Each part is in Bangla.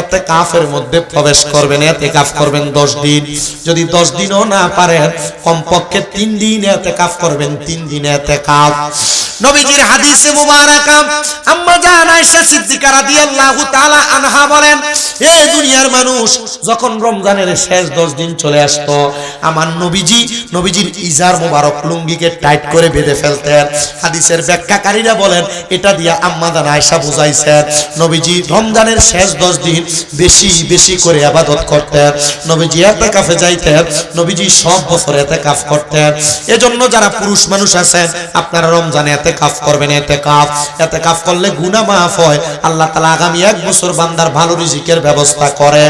ইতিকাফের মধ্যে প্রবেশ করবেন। ইতিকাফ করবেন 10 দিন। যদি 10 দিনও না পারেন কমপক্ষে 3 দিন ইতিকাফ করবেন। 3 দিন ইতিকাফ। নবীজির হাদিসে মুবারাকা আম্মা জান আয়েশা সিদ্দিকা রাদিয়াল্লাহু তাআলা আনহা বলেন, এই দুনিয়ার মানুষ যখন রমজানের শেষ 10 দিন চলে আসতো, আমার নবীজির ইজার মোবারক লুঙ্গিকে টাইট করে বেঁধে ফেলতেন। হাদিসের ব্যাখ্যাকারীরা বলেন এটা দিয়া আম্মা জান আয়েশা বুঝাইছেন নবীজি রমজানের শেষ 10 দিন বেশি বেশি করে ইবাদত করতেন। নবীজি ইতিকাফে যাইতেন। নবীজি সব বছর ইতিকাফ করতেন। এজন্য যারা পুরুষ মানুষ আছেন আপনারা রমজানে ইতিকাফ করবেন। ইতিকাফ করলে গুনাহ মাফ হয়। আল্লাহ তাআলা আগামী 1 বছর বান্দার ভালো রিজিকের ব্যবস্থা করে।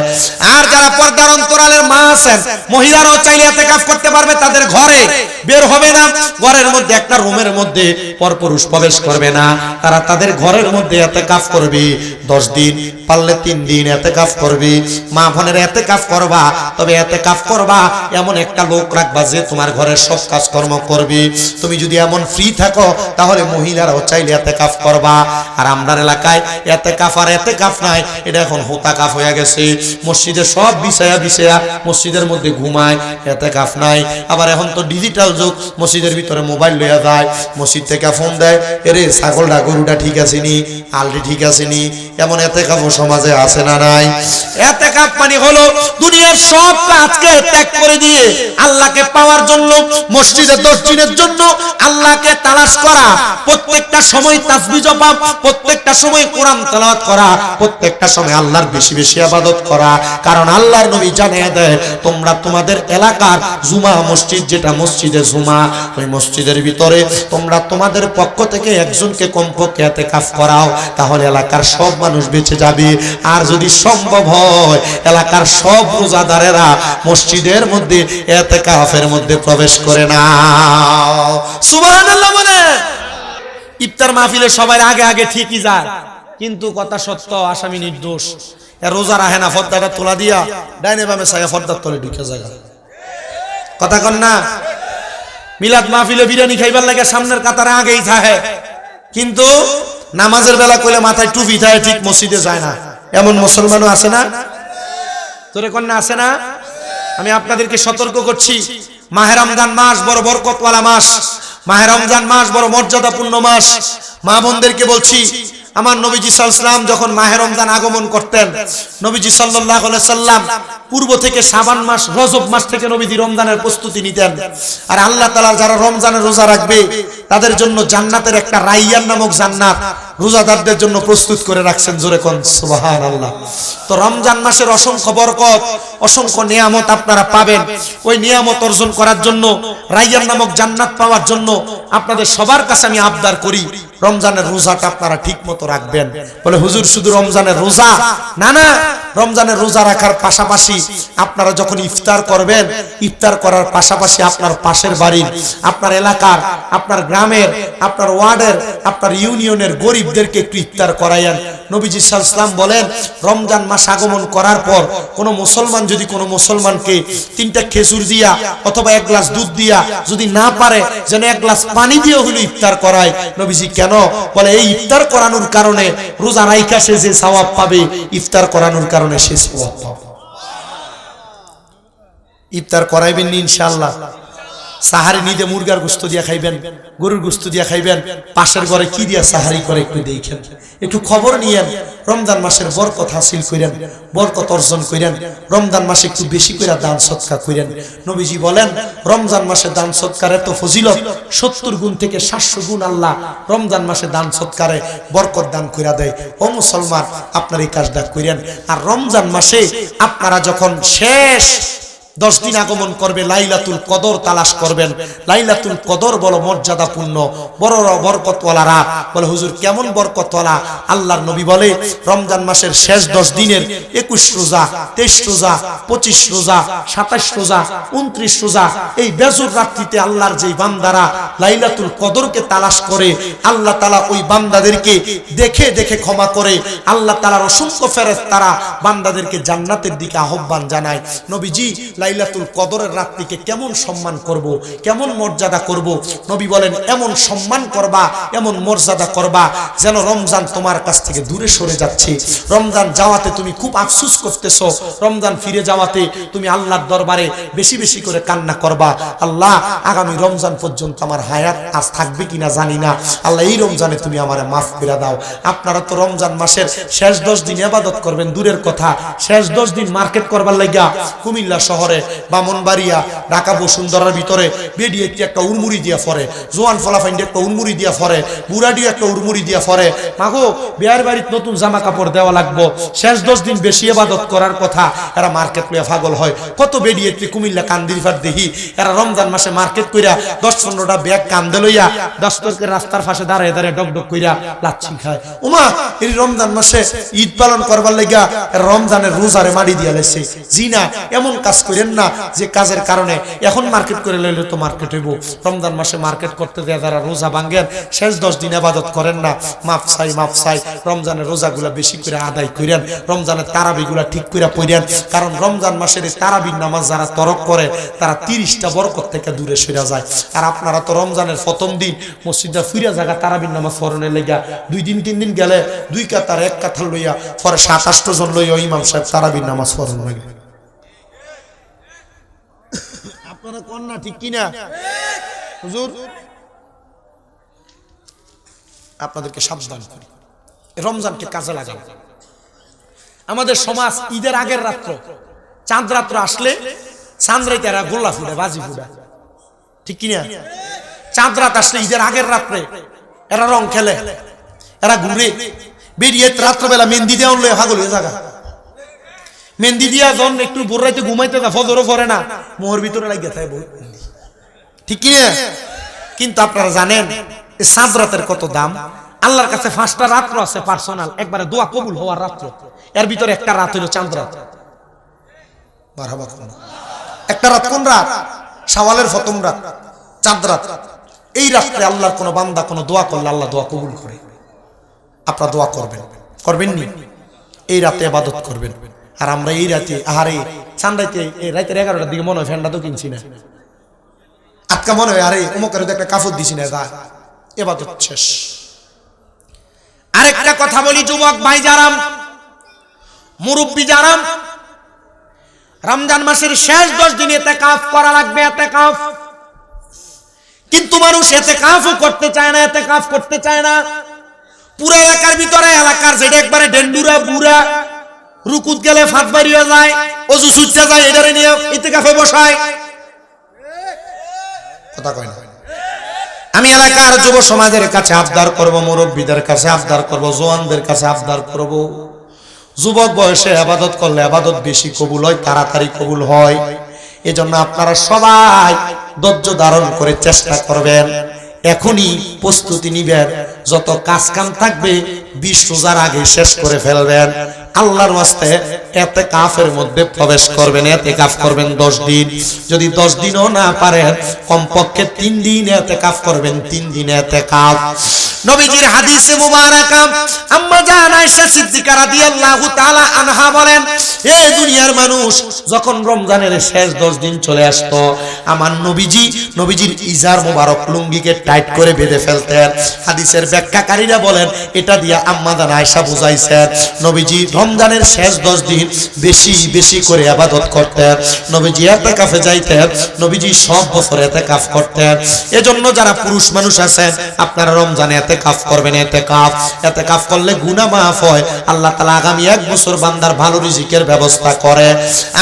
আর যারা পর্দার অন্তরালের মা আছেন, মহিলারাও চাইলে ইতিকাফ করতে পারবে। তাদের ঘরে বের হবে না, ঘরের মধ্যে একটা রুমের মধ্যে পরপুরুষ প্রবেশ করবে না। তারা তাদের ঘরের মধ্যে ইতিকাফ করবে 10 দিন, পারলে 3 দিন ইতিকাফ করবে। মা বোনের ইতিকাফ করবা, তবে ইতিকাফ করবা এমন একটা লোক রাখবা যে তোমার ঘরের সব কাজকর্ম করবে। তুমি যদি এমন ফ্রি থাকো তাহলে মহিলারাও চাইলে ইতিকাফ করবা। আর আমরার এলাকায় ইতিকাফ আর ইতিকাফ নাই, এটা এখন হোতাকাফ হয়ে গেছে। মসজিদে সব বিছায়া মসজিদের মধ্যে ঘুমায়, ইতিকাফ নাই। আবার এখন তো ডিজিটাল যুগ, মসজিদের ভিতরে মোবাইল লইয়া যায়, মসজিদ থেকে ফোন দেয়, এরে ছাগলটা গরুটা ঠিক আছে নি, আলটি ঠিক আছে নি। এমন ইতিকাফ সমাজে আছে না নাই? ইতিকাফ মানে হলো দুনিয়ার সব কাজকে ত্যাগ করে দিয়ে আল্লাহকে পাওয়ার জন্য, মসজিদে 10 দিনের জন্য আল্লাহকে তালাশ করা, প্রত্যেকটা সময় তাসবিহ জপা, প্রত্যেকটা সময় কোরআন তেলাওয়াত করা, প্রত্যেকটা সময় আল্লাহর বেশি বেশি ইবাদত করা। কারণ আল্লাহর নবী জানিয়ে দেয় তোমরা তোমাদের এলাকার জুমা মসজিদ, যেটা মসজিদে জুমা, ওই মসজিদের ভিতরে তোমরা তোমাদের পক্ষ থেকে একজনকে কমপক্ষে ইতিকাফ করাও, তাহলে এলাকার সব মানুষ বেঁচে যাবে। আর যদি সম্ভব হয় এলাকার সব রোজাদারেরা মসজিদের মধ্যে ইতিকাফের মধ্যে প্রবেশ করে নাও। সুবহানাল্লাহ বলে। ইফতার মাহফিলে সবাই আগে আগে ঠিকই যায়, কিন্তু কথা সত্য আসামি নির্দোষ। রোজা রাখে না, ফর্দাটা তোলা দিয়া ডাইনে বামে ছায়া ফর্দার তলে ঢুকে যায়। কথা কন না? মিলাদ মাহফিলে বিরিয়ানি খাইবার লাগে সামনের কাতারে আগেই থাকে, কিন্তু নামাজের বেলা কইলে মাথায় টুপি থাকে, ঠিক মসজিদে যায় না। এমন মুসলমানও আছে না? তোরে কন্যা আছে না? আমি আপনাদেরকে সতর্ক করছি, মাহে রমজান মাস বড় বরকতওয়ালা মাস, মাহে রমজান মাস বড় মর্যাদাপূর্ণ মাস। মা বোনদেরকে বলছি, আমার নবীজি সাল্লাল্লাহু আলাইহি ওয়াসাল্লাম যখন মাহে রমজান আগমন করতেন, নবীজি সাল্লাল্লাহু আলাইহি ওয়াসাল্লাম পূর্ব থেকে শাবান মাস, রজব মাস থেকে নবীজি রমজানের প্রস্তুতি নিতেন। আর আল্লাহ তাআলা যারা রমজানের রোজা রাখবে তাদের জন্য জান্নাতের একটা রাইয়ান নামক জান্নাত রোজাদারদের জন্য প্রস্তুত করে রাখছেন। জোরে কোন সুবহানাল্লাহ। তো রমজান মাসের অসংখ্য বরকত, অসংখ্য নিয়ামত আপনারা পাবেন। ওই নিয়ামত অর্জন করার জন্য, রাইয়ান নামক জান্নাত পাওয়ার জন্য আপনাদের সবার কাছে আমি আবদার করি, রমজানের রোজাটা আপনারা ঠিক মতো রাখবেন। বলে হুজুর শুধু রমজানের রোজা না, না, রমজানের রোজা রাখার পাশাপাশি আপনারা যখন ইফতার করবেন, ইফতার করার পাশাপাশি আপনার পাশের বাড়ির, আপনার এলাকার, আপনার গ্রামের, আপনার ওয়ার্ডের, আপনার ইউনিয়নের গরিবদেরকে একটু ইফতার করাইয়েন। নবীজি সাল্লাল্লাহু আলাইহি ওয়াসাল্লাম বলেন রমজান মাস আগমন করার পর কোনো মুসলমান যদি কোনো মুসলমানকে 3টা খেজুর দিয়া অথবা 1 গ্লাস দুধ দিয়া, যদি না পারে যেন 1 গ্লাস পানি দিয়ে হলো ইফতার করায়। নবীজি কেন? বলে এই ইফতার করানোর কারণে রোজা রাইখা সে যে সওয়াব পাবে, ইফতার করানোর কারণে সে সওয়াব পাবে। ইফতার করাইবেন ইনশাআল্লাহ। সাহারি নিতে মুরগার গোশত দিয়া খাইবেন, গরুর গোশত দিয়া খাইবেন। পাশের ঘরে কি দিয়া সাহারি করে একটু দেখেন, একটু খবর নিয়েন। রমজান মাসের বরকত হাসিল করেন, বরকত অর্জন করেন। রমজান মাসে একটু বেশি করে দান সদকা করেন। নবীজি বলেন রমজান মাসে দান সদকার এত ফজিলত, 70 গুণ থেকে 700 গুণ আল্লাহ রমজান মাসে দান সদকারে বরকত দান কইরা দেয়। ও মুসলমান, আপনার এই কাজটা করেন। আর রমজান মাসে আপনারা যখন শেষ 10 দিন আগমন করবে, লাইলাতুল কদর তালাশ করবেন। লাইলাতুল কদর বড় মর্যাদাপূর্ণ, বড় বরকতওয়ালা রাত। বলে হুজুর কেমন বরকতওয়ালা? আল্লাহর নবী বলে রমজান মাসের শেষ 10 দিনের 21 রোজা, 23 রোজা, 25 রোজা, 27 রোজা, 29 রোজা, এই বেজুর রাত্রিতে আল্লাহর যেই বান্দারা লাইলাতুল কদরকে তালাশ করে, আল্লাহ তাআলা ওই বান্দাদেরকে দেখে দেখে ক্ষমা করে। আল্লাহ তাআলার অসংখ্য ফেরেশতারা বান্দাদেরকে জান্নাতের দিকে আহ্বান জানায়। নবীজি লাইলাতুল কদরের রাতটিকে কেমন সম্মান করব, কেমন মর্যাদা করব। নবী বলেন এমন সম্মান করবা, এমন মর্যাদা করবা যেন রমজান তোমার কাছ থেকে দূরে সরে যাচ্ছে। রমজান যাওয়াতে তুমি খুব আফসোস করতেছো, রমজান ফিরে যাওয়াতে তুমি আল্লাহর দরবারে বেশি বেশি করে কান্না করবা, আল্লাহ আগামী রমজান পর্যন্ত আমার হায়াত আজ থাকবে কিনা জানি না, আল্লাহ এই রমজানে তুমি আমারে মাফ করে দাও। আপনারা তো রমজান মাসের শেষ 10 দিন ইবাদত করবেন, দূরের কথা শেষ 10 দিন মার্কেট করবার লাগিয়া কুমিল্লা শহরে, বামনবাড়িয়া, ঢাকা বসুন্ধরার ভিতরে বেডি একটা উড়মুড়ি দিয়া ফরে, জোয়ান ফলাফাইন্ডে একটা উড়মুড়ি দিয়া ফরে, বুড়াডিও একটা উড়মুড়ি দিয়া ফরে। মাগো বিয়ার বাড়িতে নতুন জামা কাপড় দেওয়া লাগবো, শেষ 10 দিন বেশি ইবাদত করার কথা, এরা মার্কেট লইয়া পাগল হয়। কত বেডি একটি কুমিল্লা কান্দির ফাট দেখি এরা রমজান মাসে মার্কেট কইরা 10-15টা ব্যাগ কান্দে লইয়া 10 করে রাস্তার পাশে দাঁড়ায় দাঁড়ায় ডকডক কইরা লাচ্ছি খায়। ওমা এই রমজান মাসে ঈদ পালন করবার লাগিয়া রমজানের রোজারে মারি দিয়া লাইছে। জি না, এমন কাজ করেন না যে কাজের কারণে এখন মার্কেট করে লইলে তো মার্কেট হইব। রমজান মাসে মার্কেট করতে দেয়া যারা রোজা ভাঙ্গেন, শেষ 10 দিন ইবাদত করেন না, মাফ চাই মাফ চাই। রমজানের রোজাগুলা বেশি করে আদায় করেন, রমজানের তারাবিগুলা ঠিক করে পড়েন, কারণ রমজান মাসের এই তারাবির নামাজ যারা তরক করে তারা 30টা বরকত থেকে দূরে সরে যায়। আর আপনারা তো রমজানের প্রথম দিন মসজিদে ফিরে জায়গা তারাবির নামাজ পড়নের লেগা 2 দিন 3 দিন গেলে 2 কাতার 1 কাতার লইয়া পরে 27 জন লইয়া ইমাম সাহেব তারাবির নামাজ পড়ন লাগে। আপনারা কোন না ঠিক কিনা হুজুর? আপনাদেরকে সাবধান করি, রমজানকে কাজে লাগান। আমাদের সমাজ ঈদের আগের রাত্র, চাঁদ রাত্র আসলে চাঁদ রাইতে এরা গোল্লা ফুটে, বাজি ফুটে, ঠিক কিনা? চাঁদ রাত আসলে ঈদের আগের রাত্রে এরা রং খেলে, এরা ঘুরে বেরিয়ে রাত্রবেলা মেহেন্দি দেওয়া হলে হাগল হয়ে জায়গা। মেহেন্দি দিয়া যখন একটু ভোর রাইতে ঘুমাইতে যা ফজরও পড়ে না, মোহর ভিতরে লাগিয়ে থাকে বহুত, ঠিক কিনা? কিন্তু আপনারা জানেন এই চাঁদ রাতের কত দাম? আল্লাহর কাছে 5টা রাত্র আছে পার্সোনাল, একবারে দোয়া কবুল হওয়ার রাত্র। এর ভিতরে একটা রাত হইল চাঁদ রাত। একটা রাত কোন রাত? শাওয়ালের প্রথম রাত, চাঁদ রাত। এই রাত্রে আল্লাহর কোন বান্দা কোন দোয়া করলে আল্লাহ দোয়া কবুল করে। আপনারা দোয়া করবেন, করবেন নি? এই রাতে ইবাদত করবেন। আর আমরা এই রাতে আহারে চাঁদ রাতে এই রাতের 11টার দিকে মনে হয় ফ্যানটা তো কিনছি না, আজকে মনে হয় আরে অমুকের একটা কাপড় দিছি না, যা ইবাদত শেষ। আরেকটা কথা বলি যুবক ভাই যারা, মুরব্বি যারা, রমজান মাসের শেষ 10 দিন ইতিকাফ করা লাগবে, ইতিকাফ। কিন্তু মানুষ ইতিকাফও করতে চায় না, ইতিকাফ করতে চায় না। পুরো এলাকার ভিতরে এলাকার যেটা একবারে ডেন্ডুরা বুড়া, রুকুত গেলে ফাত বাড়িয়ে যায়, অজু সুচ্চা যায়, এটারে নিয়ে ইতিকাফে বসায়। কথা কয় না। আমি এলাকার যুব সমাজের কাছে আবদার করব, মুরব্বীদের কাছে আবদার করব, জওয়ানদের কাছে আবদার করব, যুবক বয়সে ইবাদত করলে ইবাদত বেশি কবুল হয়, তাড়াতাড়ি কবুল হয়। এজন্য আপনারা সবাই ধৈর্য ধারণ করে চেষ্টা করবেন, এখনই প্রস্তুতি নিবেন। যত কাজ কাম থাকবে 20 রোজার আগে শেষ করে ফেলবেন। আল্লাহর ওয়াস্তে ইতিকাফের মধ্যে প্রবেশ করবেন, ইতিকাফ করবেন 10 দিন। যদি 10 দিনও না পারেন কমপক্ষে 3 দিন ইতিকাফ করবেন, 3 দিন ইতিকাফ। নবীজির হাদিসে মুবারাকা আম্মা জান আয়েশা সিদ্দিকা রাদিয়াল্লাহু তাআলা আনহা বলেন, এই দুনিয়ার মানুষ যখন রমজানের শেষ 10 দিন চলে আসতো, আমার নবীজির ইজার মোবারক লুঙ্গিকে টাইট করে বেঁধে ফেলতেন। হাদিসের ব্যাখ্যাকারীরা বলেন এটা দিয়া আম্মা জান আয়েশা বুঝাইছেন নবীজি রমজানের শেষ 10 দিন বেশি বেশি করে ইবাদত করতেন, নবীজি ইতিকাফে যাইতেন, নবীজি সব বছর ইতিকাফ করতেন। এজন্য যারা পুরুষ মানুষ আছেন আপনারা রমজানে ইতিকাফ করবেন। ইতিকাফ করলে গুনাহ মাফ হয়, আল্লাহ তাআলা আগামী 1 বছর বান্দার ভালো রিজিকের ব্যবস্থা করে।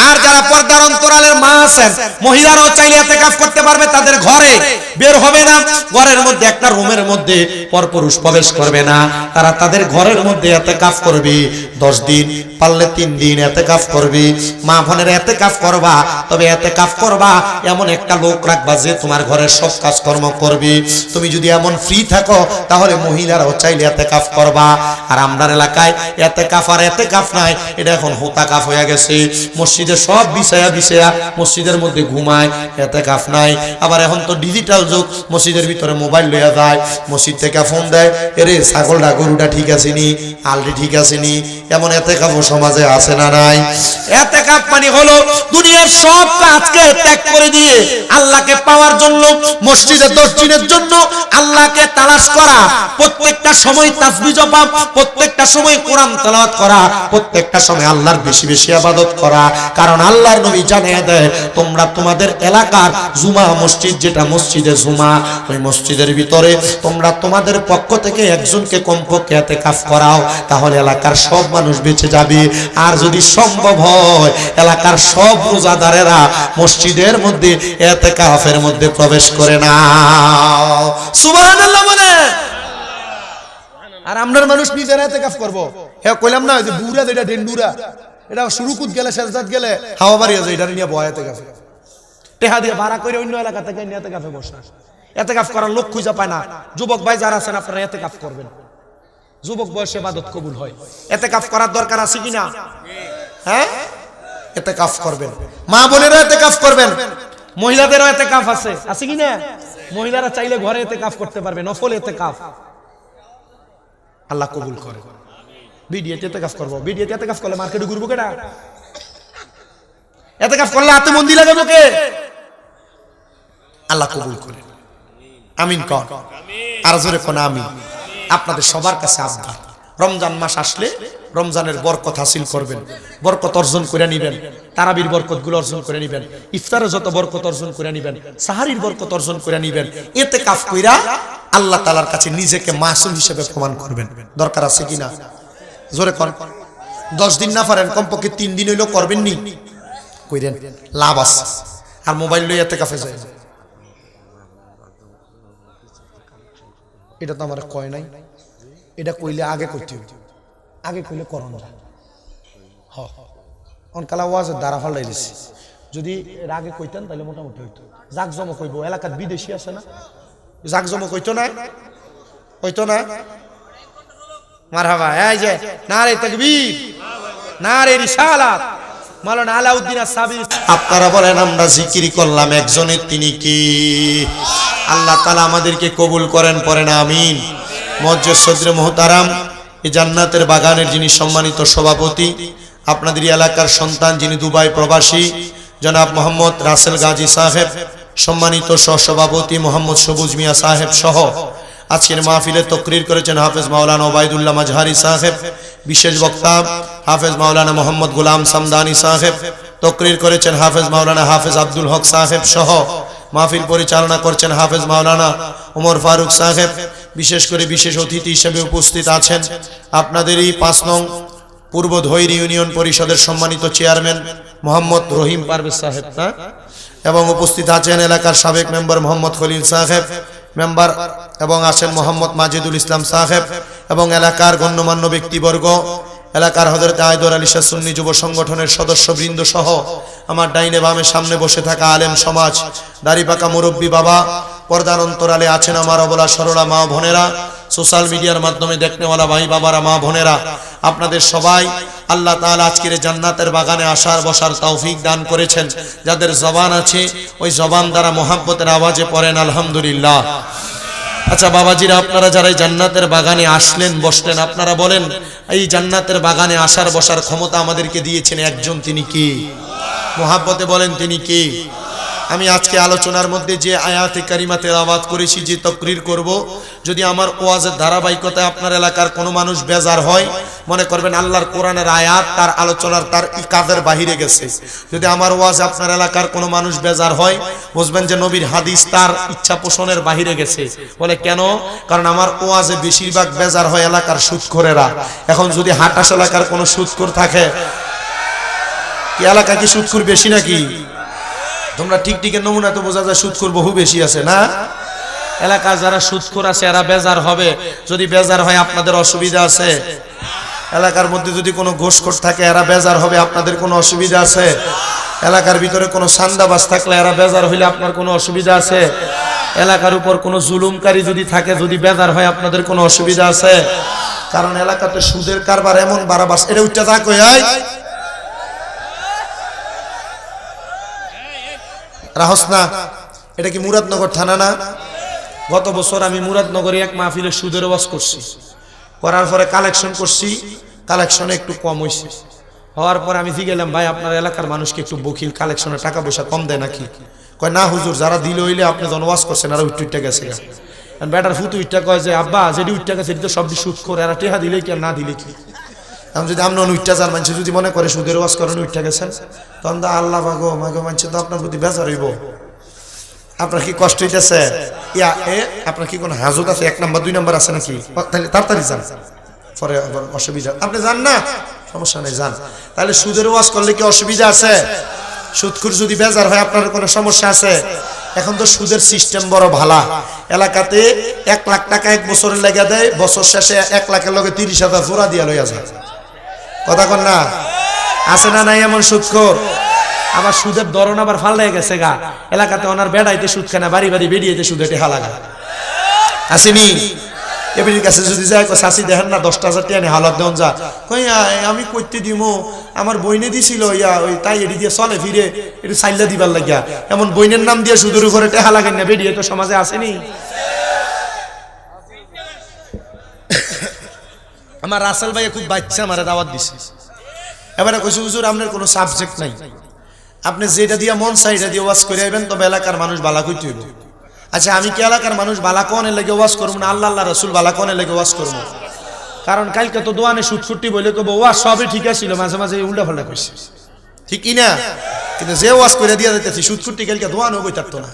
আর যারা পর্দার অন্তরালের মা আছেন, মহিলারাও চাইলে ইতিকাফ করতে পারবে, তাদের ঘরে বের হবে না, ঘরের মধ্যে একটা রুমের মধ্যে পরপুরুষ প্রবেশ করবে না, তারা তাদের ঘরের মধ্যে ইতিকাফ করবে 10 দিন, পারলে 3 দিন ইতিকাফ করবে। মা বোনের ইতিকাফ করবা, তবে ইতিকাফ করবা এমন একটা লোক রাখবা যে তোমার ঘরের সব কাজকর্ম করবে। তুমি যদি এমন ফ্রি থাকো তাহলে মহিলারাও চাইলে ইতিকাফ করবা। আর আমরার এলাকায় ইতিকাফ আর ইতিকাফ নাই, এটা এখন হোতা এতেকাফ হয়ে গেছে, মসজিদে সব বিছায়া বিছায়া মসজিদের মধ্যে ঘুমায়, এতেকাফ নাই। আবার এখন তো ডিজিটাল যুগ, মসজিদের ভিতরে মোবাইল লইয়া যায়, মসজিদ থেকে ফোন দেয়, এরে ছাগলটা গরুটা ঠিক আছে নি, আলটি ঠিক আছে নি, এমন এতেকাফও সমাজে আছে না নাই? এতেকাফ মানে হলো দুনিয়ার সব কাজকে ত্যাগ করে দিয়ে আল্লাহকে পাওয়ার জন্য, মসজিদে 10 দিনের জন্য আল্লাহকে তালাশ করা, প্রত্যেকটা সময় তাসবিহ জপা, প্রত্যেকটা সময় কোরআন তেলাওয়াত করা, প্রত্যেকটা সময় আল্লাহর বেশি বেশি ইবাদত করা। কারণ আল্লাহর নবী জানিয়ে দেয়, তোমরা তোমাদের এলাকার জুমা মসজিদ, যেটা মসজিদে জুমা, ওই মসজিদের ভিতরে তোমরা তোমাদের পক্ষ থেকে একজনকে কমপক্ষে ইতিকাফ করাও, তাহলে এলাকার সব মানুষ বেঁচে যাবে। আর যদি সম্ভব হয় এলাকার সব রোজাদারেরা মসজিদের মধ্যে ইতিকাফের মধ্যে প্রবেশ করে নাও। সুবহানাল্লাহ বলে। আর আমরার মানুষ নিজেরা ইতিকাফ করব, হ্যাঁ কইলাম না যে বুড়া যেটা ডেন্ডুরা, এটা শুরুকুত গেলে সেজদাত গেলে হাওয়া বাড়িয়ে যায়, এটা নিয়ে বয় ইতিকাফে টেহা দিয়ে ভাড়া করে অন্য এলাকা থেকে ইতিকাফে বসা। ইতিকাফ করার লোক খুঁজে পায় না। যুবক ভাই যারা আছেন আপনারা ইতিকাফ করবেন, যুবক বয়সে ইবাদত কবুল হয়। ইতিকাফ করার দরকার আছে কিনা? হ্যাঁ, ইতিকাফ করবেন। মা বোনেরা ইতিকাফ করবেন, মহিলাদেরও ইতিকাফ আছে, আছে কিনা? মহিলারা চাইলে ঘরে ইতিকাফ করতে পারবে, নফল ইতিকাফ, আল্লাহ কবুল করে। বিডিএতে ইতিকাফ করব, বিডিএতে ইতিকাফ করলে মার্কেটে ঘুরবো কেডা? ইতিকাফ করলে হাতে মন্দির লাগাবো কে? আল্লাহ কবুল করে। আমিন কর, আর জোরে কোন আমিন। আপনাদের সবার কাছে আবদার, রমজান মাস আসলে রমজানের বরকত হাসিল করবেন, বরকত অর্জন করে নিবেন, তারাবির বরকতগুলো অর্জন করে নিবেন, ইফতারে যত বরকত অর্জন করে নিবেন, সাহারির বরকত অর্জন করে নিবেন। ইতিকাফ কইরা আল্লাহ তাআলার কাছে নিজেকে মাসুম হিসেবে প্রমাণ করবেন। দরকার আছে কিনা? জোরে কোন। 10 দিন না পারেন কমপক্ষে 3 দিন হইলেও করবেন নি, কইরেন, লাভ আছে। আর মোবাইল লইয়া ইতিকাফে যায়, এটা তো আমার কয় নাই, এটা কইলে আগে করতে হইত, আগে কইলে করণ যায়। অনকালা ওয়াজের দ্বারা ফালাই দিছি, যদি এর আগে কইতেন তাহলে মোটামুটি হইতো। জাক জমক হইব, এলাকার বিদেশি আছে না, জাক জমক হইতো না, হইতো না। মারহাবা। এই যে নারে তাকবীর, নারে রিসালাত, মাওলানা আলাউদ্দিন আস-সাবির। আপনারা বলেন আমরা জিকির করলাম একজনের, তিনি কি? আল্লাহ তাআলা আমাদেরকে কবুল করেন, পড়েন আমিন। মুআজ্জিজ সদরে মুহতারাম, এই জান্নাতের বাগানের যিনি সম্মানিত সভাপতি, আপনাদের এলাকার সন্তান যিনি দুবাই প্রবাসী, জনাব মোহাম্মদ রাসেল গাজী সাহেব, সম্মানিত সহসভাপতি মোহাম্মদ সবুজ মিয়া সাহেব সহ আজকের মাহফিলে তকরির করেছেন হাফেজ মাওলানা ওবায়দুল্লাহ মাজহারি সাহেব, বিশেষ বক্তা হাফেজ মাওলানা মোহাম্মদ গোলাম সামদানি সাহেব, তকরির করেছেন হাফেজ মাওলানা হাফেজ আব্দুল হক সাহেব সহ মাহফিল পরিচালনা করছেন হাফেজ মাওলানা ওমর ফারুক সাহেব। বিশেষ করে বিশেষ অতিথি হিসেবে উপস্থিত আছেন আপনাদেরই 5 নং পূর্ব ধৈরি ইউনিয়ন পরিষদের সম্মানিত চেয়ারম্যান মোহাম্মদ রহিম পারভেজ সাহেব, এবং উপস্থিত আছেন এলাকার সাবেক মেম্বার মোহাম্মদ খলিল সাহেব মেম্বার, এবং আছেন মোহাম্মদ মাজিদুল ইসলাম সাহেব, এবং এলাকার গণ্যমান্য ব্যক্তিবর্গ, এলাকার হযরত আয়দর আলী শাহ সুন্নি যুব সংগঠনের সদস্যবৃন্দ সহ আমার ডাইনে বামে সামনে বসে থাকা আলেম সমাজ, দাড়িপাকা মুরব্বী বাবা, পর্দার অন্তরালে আছেন আমার অবলা সরলা মা বোনেরা, সোশ্যাল মিডিয়ার মাধ্যমে দেখনেওয়ালা ভাই বাবারা, মা বোনেরা, আপনাদের সবাই আল্লাহ তাআলা আজকের জান্নাতের বাগানে আসার বসার তৌফিক দান করেছেন। যাদের জবান আছে ওই জবান দ্বারা মোহাব্বতের আওয়াজে পড়েন আলহামদুলিল্লাহ। আচ্ছা বাবাজিরা, আপনারা যারা এই জান্নাতের বাগানে আসলেন বসলেন, আপনারা বলেন এই জান্নাতের বাগানে আসার বসার ক্ষমতা আমাদেরকে দিয়েছেন একজন, তিনি কি? মোহাব্বতে বলেন তিনি কি? আমি আজকে আলোচনার মধ্যে যে আয়াতে কারিমা তেলাওয়াত করেছি, যে তাকরীর করব, যদি আমার ওয়াজের ধারাবাহিকতায় আপনার এলাকার কোনো মানুষ বেজার হয়, মনে করবেন আল্লাহর কোরআনের আয়াত তার আলোচনার তার কাজের বাহিরে গেছে, যদি আমার ওয়াজে আপনার এলাকার কোনো মানুষ বেজার হয়, বুঝবেন যে নবীর হাদিস তার ইচ্ছা পোষণের বাহিরে গেছে। বলে কেন? কারণ আমার ওয়াজে বেশিরভাগ বেজার হয় এলাকার সুদখোরেরা। এখন যদি হাটাস এলাকার কোনো সুদখোর থাকে, কি এলাকা কি সুদখোর বেশি নাকি? তোমরা টিকটিকের নমুনা তো বোঝা যায় সুদখোর বহু বেশি আছে না? এলাকার যারা সুদখোর আছে এরা বেজার হবে। যদি বেজার হয় আপনাদের অসুবিধা আছে? এলাকার মধ্যে যদি কোনো ঘুষখোর থাকে এরা বেজার হবে, আপনাদের কোনো অসুবিধা আছে? এলাকার ভিতরে কোনো সান্দাবাজ থাকলে এরা বেজার হইলে আপনার কোনো অসুবিধা আছে? এলাকার উপর কোনো জুলুমকারী যদি থাকে, যদি বেজার হয় আপনাদের কোনো অসুবিধা আছে? কারণ এলাকাতে সুদের কারবার এমন বাড়াবাস, এটা উঠতে থাক রাহস না, এটা কি মুরাদনগর থানা না? গত বছর আমি মুরাদনগরে এক মাহফিলে সুদের ওয়াজ করছি, করার পরে কালেকশন করছি, কালেকশনে একটু কম হয়েছে। হওয়ার পর আমি জিজ্ঞেলাম, ভাই আপনার এলাকার মানুষকে একটু বকিল, কালেকশনে টাকা পয়সা কম দেয় নাকি? কয় না হুজুর, যারা দিল হইলে আপনি যখন ওয়াজ করছেন আর উইটটা গেছে গা। বেটার ফুটু উইটটা কয় যে আব্বা যেটি উইটটা গেছে এটি তো সব সুদ করে, এরা টেহা দিলে কি আর না দিলে কি? আমি যদি আপনি উইটটা যান, মানুষ যদি মনে করে সুদের ওয়াজ করেন উইটটা গেছেন, তখন তো আল্লাহ মাগো মাগো মানুষ তো আপনার প্রতি বেজার হইব। আপনার কি কষ্ট হইতেছে? আপনার কি কোনো হাজত আছে? 1 নাম্বার 2 নাম্বার আছে নাকি? তাহলে তাড়াতাড়ি যান, পরে আবার অসুবিধা। আপনি যান না, সমস্যা নেই, যান। তাহলে সুদের ওয়াজ করলে কি অসুবিধা আছে? সুদখোর যদি বেজার হয় আপনার কোনো সমস্যা আছে? এখন তো সুদের সিস্টেম বড় ভালা, এলাকাতে 1 লাখ টাকা 1 বছরের লেগে দেয়, বছর শেষে 1 লাখের লগে 30,000 জোড়া দিয়া লইয়া যায়। কথা কন না? আছে না নাই এমন সুদখোর? আবার সুদের ধরন আবার ফাল্লাই গেছে গা, এলাকাতে ওনার বেড়াইতে সুদ খানা, বাড়ি বাড়ি বেরিয়েতে সুদে টেহা লাগা আসেনি। এবারের কাছে যদি যায়, শাশি দেখেন না 10,000 টাকা নিয়ে হালত দেন যা, কই আমি কইতে দিব, আমার বইনে দিছিল ওই তাই এটি দিয়ে চলে ফিরে একটু সাইল্লা দিবার লাগিয়া, এমন বইনের নাম দিয়ে সুদের উপরে টেহা লাগেন না, বেরিয়ে তো সমাজে আসেনি। আমার রাসেল ভাইয়া খুব বাচ্চা আমার দাওয়াত দিছে, এবারে কইছে হুজুর আপনার কোনো সাবজেক্ট নাই, আপনি যেটা দিয়ে মন চাই এটা দিয়ে ওয়াজ করে আইবেন, তবে এলাকার মানুষ বালা কইতে হইব। আচ্ছা আমি কি এলাকার মানুষ বালা কোনে লেগে ওয়াজ করবো না আল্লাহ আল্লাহ রসুল বালা কোনে লেগে ওয়াজ করবো? কারণ কালকে তো দোয়ানে সুটফুটি বলে কব ওয়াজ সবই ঠিক আছিল, মাঝে মাঝে উল্টা পাল্টা কইছে, ঠিকই না? কিন্তু যে ওয়াজ করে দিয়া যাইতেছি সুটফুটি কালকে দোয়ানও বই থাকতো না।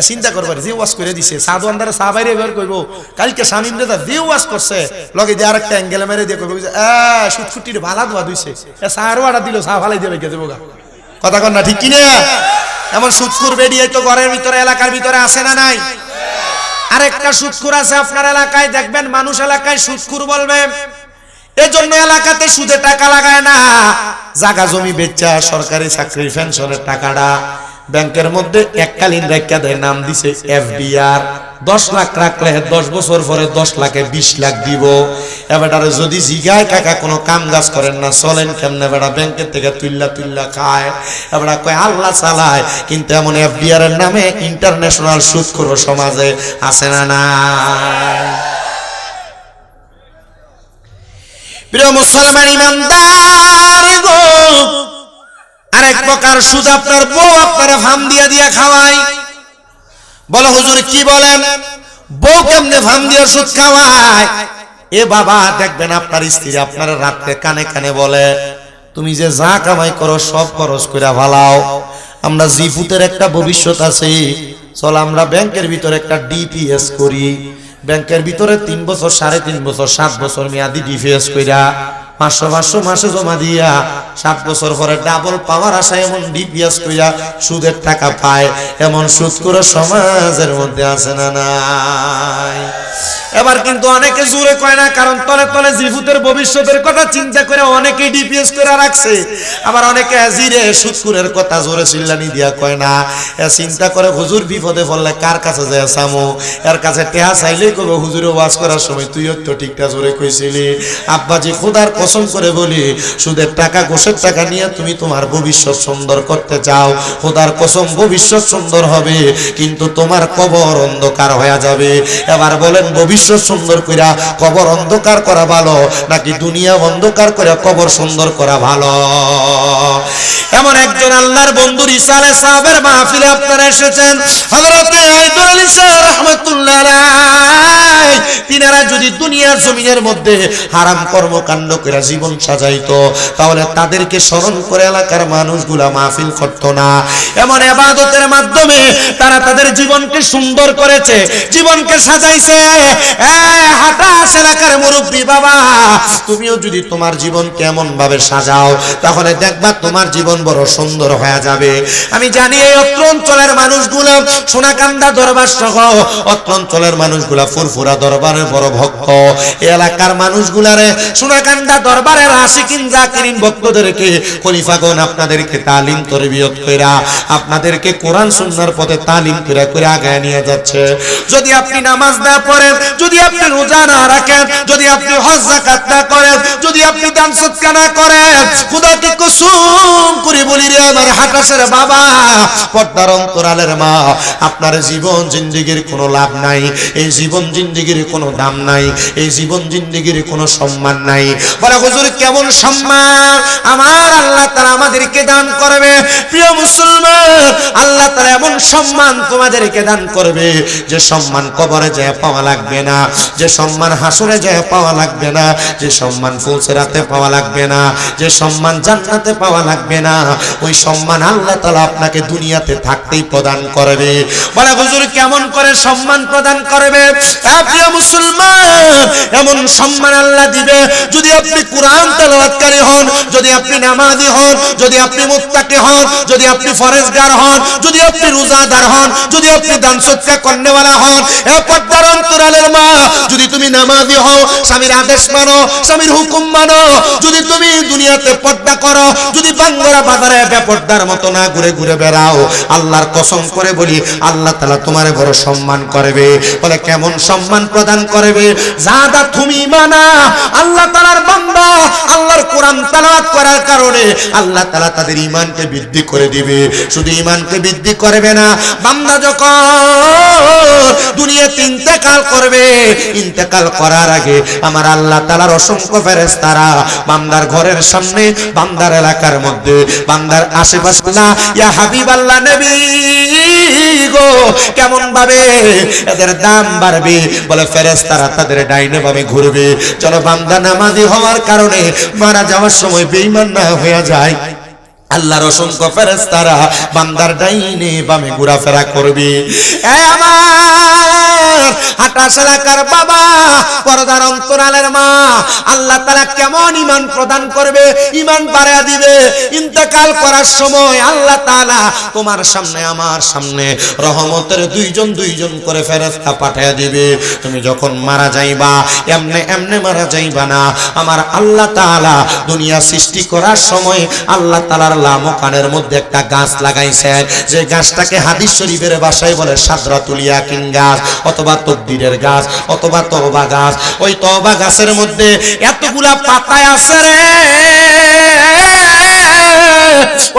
চিন্তা করবার যে ওয়াজ করে দিছে, সাধু আন্দারে চা বাইরে বের করব, কালকে শামিম রেজা যে ওয়াজ করছে লগে দিয়ে আরেকটা অ্যাঙ্গেলে মেরে দিয়ে কইব সুটফুটির ভালা দোয়া দিছে, চা আরো আড়া দিল, চা ভালাই দিয়ে বেঁকে দেবো গা। কথা কন না, ঠিক কিনা? এমন সুদখোর বেরিয়ে তো ঘরের ভিতরে এলাকার ভিতরে আসে না নাই? আরেকটা সুদখোর আছে আপনার এলাকায়, দেখবেন মানুষ এলাকায় সুদখোর বলবে, এজন্য এলাকাতে সুদে টাকা লাগায় না, জায়গা জমি বেচা সরকারি চাকরির পেনশনের টাকাটা ব্যাংকের মধ্যে এককালীন রেখা দেয়, নাম দিছে এফডিআর। 10 লাখ রাখলে 10 বছর পরে 10 লাখে 20 লাখ দিব। এবারে যদি জিগায় কাকা কোনো কাম কাজ করেন না, চলেন কেমনে? বেটা ব্যাংকের থেকে তুল্লা খায়, এবারে কয় আল্লাহ চালায়। কিন্তু এমন এফডিআর এর নামে ইন্টারন্যাশনাল সুদখোর সমাজে আছে না নাই? প্রিয় মুসলমান ইমানদার গো, আরেক প্রকার সুদ আপনার বউ আপনারা ফার্ম দিয়া খাওয়ায়। বলো হুজুর কি বলেন, বউ কেমনে ফার্ম দিয়া সুদ খাওয়ায়? এ বাবা দেখবেন আপনার স্ত্রী আপনার রাত্রে কানে কানে বলে, তুমি যে যা কামাই করো সব খরচ কইরা ভালাও, আমরা জিফুতের একটা ভবিষ্যৎ আছে, চল আমরা ব্যাংকের ভিতরে একটা ডিপিএস করি, ব্যাংকের ভিতরে 3 বছর 3.5 বছর 7 বছর মেয়াদি ডিপিএস কইরা 500 মাসে জমা দিয়া 7 বছর পরে ডাবল পাওয়ার আশা এমন ডিপিএস কইরা সুদের টাকা পায়। এমন সুদখোর সমাজের মধ্যে আছে না নাই? এবার কিন্তু অনেকে জোরে কয় না, কারণ তলে তলে জিফুতের ভবিষ্যতের কথা চিন্তা করে অনেকে ডিপিএস করে রাখছে। আবার অনেকে জিরে সুদখোরের কথা জোরে চিল্লানি দিয়া কয় না, চিন্তা করে হুজুর বিপদে পড়লে কার কাছে যায় সামু, এর কাছে টেহা চাইলেই কবে হুজুরে ওয়াজ করার সময় তুইও তো ঠিকটা জোরে কইছিলি। আব্বাজি খোদার কসম করে বলি, সুদের টাকা ঘুষের টাকা নিয়ে তুমি তোমার ভবিষ্যৎ সুন্দর করতে চাও, খোদার কসম ভবিষ্যৎ সুন্দর হবে, কিন্তু তোমার কবর অন্ধকার হয়ে যাবে। এবার বলেন ভবিষ্যৎ সুন্দর কইরা কবর অন্ধকার করা ভালো নাকি দুনিয়া অন্ধকার করে কবর সুন্দর করা ভালো? এমন একজন আল্লাহর বন্ধু ঈসা আলাইহিস সালামের মাহফিলে আপনারা এসেছেন, হযরতে আইদুল ঈসা রাহমাতুল্লাহ আলাইহি, তিনারা যদি দুনিয়ার জমিনের মধ্যে হারাম কর্মকাণ্ড করে জীবন সাজাইতো, তাহলে তাদেরকে স্মরণ করে এলাকার মানুষগুলা মাহফিল করতো না। এমন ইবাদতের মাধ্যমে তারা তাদের জীবনকে সুন্দর করেছে, জীবনকে সাজাইছে। হাটাস এলাকার মুরব্বী বাবা, তুমিও যদি তোমার জীবন কেমন ভাবে সাজাও, তাহলে দেখবা তোমার জীবন বড় সুন্দর হয়ে যাবে। আমি জানি এই অত্র অঞ্চলের মানুষগুলো সোনাকান্দা দরবার সহ অত্র অঞ্চলের মানুষগুলা ফুরফুরা দরবারের বড় ভক্ত। এই এলাকার মানুষগুলারে সোনাকান্দা দরবারের আশিকিন জাকিরিন ভক্তদেরকে খলিফাগণ আপনাদেরকে তালিম তরবিয়ত কইরা আপনাদেরকে কোরআন সুন্নাহর পথে তালিম কইরা আগায় নিয়ে যাচ্ছে। যদি আপনি নামাজ না পড়েন, যদি আপনি রোজা না রাখেন, যদি আপনি হজ যাকাত না করেন, যদি আপনি দান সদকা না করেন, খোদাকে কসম করে বলি রে আমার হাটাসের বাবা, পর্দার অন্তরালের মা, আপনার জীবন জিন্দেগির কোনো লাভ নাই, এই জীবন জিন্দেগির কোনো দাম নাই, এই জীবন জিন্দেগির কোনো সম্মান নাই। বলে হুজুর কেমন সম্মান আমার আল্লাহ তাআলা আমাদেরকে দান করবে? প্রিয় মুসলমান, আল্লাহ তাআলা এমন সম্মান তোমাদেরকে দান করবে যে সম্মান কবরে যায় পাওয়া লাগবে না, যে সম্মান হাসরে যায় পাওয়া লাগবে না, যে সম্মান ফুলসিরাতে পাওয়া লাগবে না, যে সম্মান জান্নাতে পাওয়া লাগবে না, ওই সম্মান আল্লাহ তাআলা আপনাকে দুনিয়াতে থাকতেই প্রদান করবে। বলে হুজুর কেমন করে সম্মান প্রদান করবে? প্রিয় মুসলমান, এমন সম্মান আল্লাহ দিবে যদি আপনি কোরআন তেলাওয়াতকারী হন, যদি আপনি নামাজি হন, যদি আপনি মুত্তাকি হন, যদি আপনি ফরজগার হন, যদি আপনি রোজাদার হন, যদি আপনি দান সদকা করনেওয়ালা হন। এ পর্দার অন্তরালের মা, যদি তুমি নামাজি হও, স্বামীর আদেশ মানো, স্বামীর হুকুম মানো, যদি তুমি দুনিয়াতে পর্দা করো, যদি বাঙ্গরা বাজারে বেপর্দার মতো না ঘুরে ঘুরে বেড়াও, আল্লাহর কসম করে বলি আল্লাহ তাআলা তোমারে বড় সম্মান করবে। বলে কেমন সম্মান প্রদান করবে? যাদা তুমি মানা আল্লাহ তাআলার বান্দা আল্লাহর কোরআন তেলাওয়াত করার কারণে আল্লাহ তাআলা তাদের ঈমানকে বৃদ্ধি করে দিবে। শুধু ঈমানকে বৃদ্ধি করবে না, বান্দা যখন দুনিয়াতে ইন্তেকাল করবে, ইন্তেকাল করার আগে আমার আল্লাহ তাআলার অসংখ্য ফেরেশতারা বান্দার ঘরের সামনে, বান্দার এলাকার মধ্যে, বান্দার আশেপাশে ইয়া হাবিবাল্লাহ নবী গো কেমন ভাবে এদের দাম বাড়বে? বলে ফেরেশতারা তাদের ডাইনে বামে ঘুরবে যেন বান্দা নামাজি হওয়ার কারণে মারা যাওয়ার সময় বেঈমান না হয়ে যায়। আল্লাহর অসংখ্য ফেরেশতারা বান্দার ডাইনে বামে ঘোরাফেরা করবে। এ আমার হাটাস এলাকার বাবা, পর্দার অন্তরালের মা, আল্লাহ তাআলা কেমন ঈমান প্রদান করবে, ঈমান বাড়ায়া দিবে। ইন্তেকাল করার সময় আল্লাহ তাআলা তোমার সামনে আমার সামনে রহমতের দুইজন করে ফেরেশতা পাঠিয়ে দিবে। তুমি যখন মারা যাইবা এমনে এমনে মারা যাইবা না। আমার আল্লাহ তাআলা দুনিয়া সৃষ্টি করার সময় আল্লাহ তাআলার লামকানের মধ্যে একটা গাছ লাগাইছেন, যে গাছটাকে হাদিস শরীফের ভাষায় বলে সাদরাতুল ইয়াকিন গাছ, অথবা তকদিরের গাছ, অথবা তওবা গাছ। ওই তওবা গাছের মধ্যে এতগুলা পাতা আছে রে,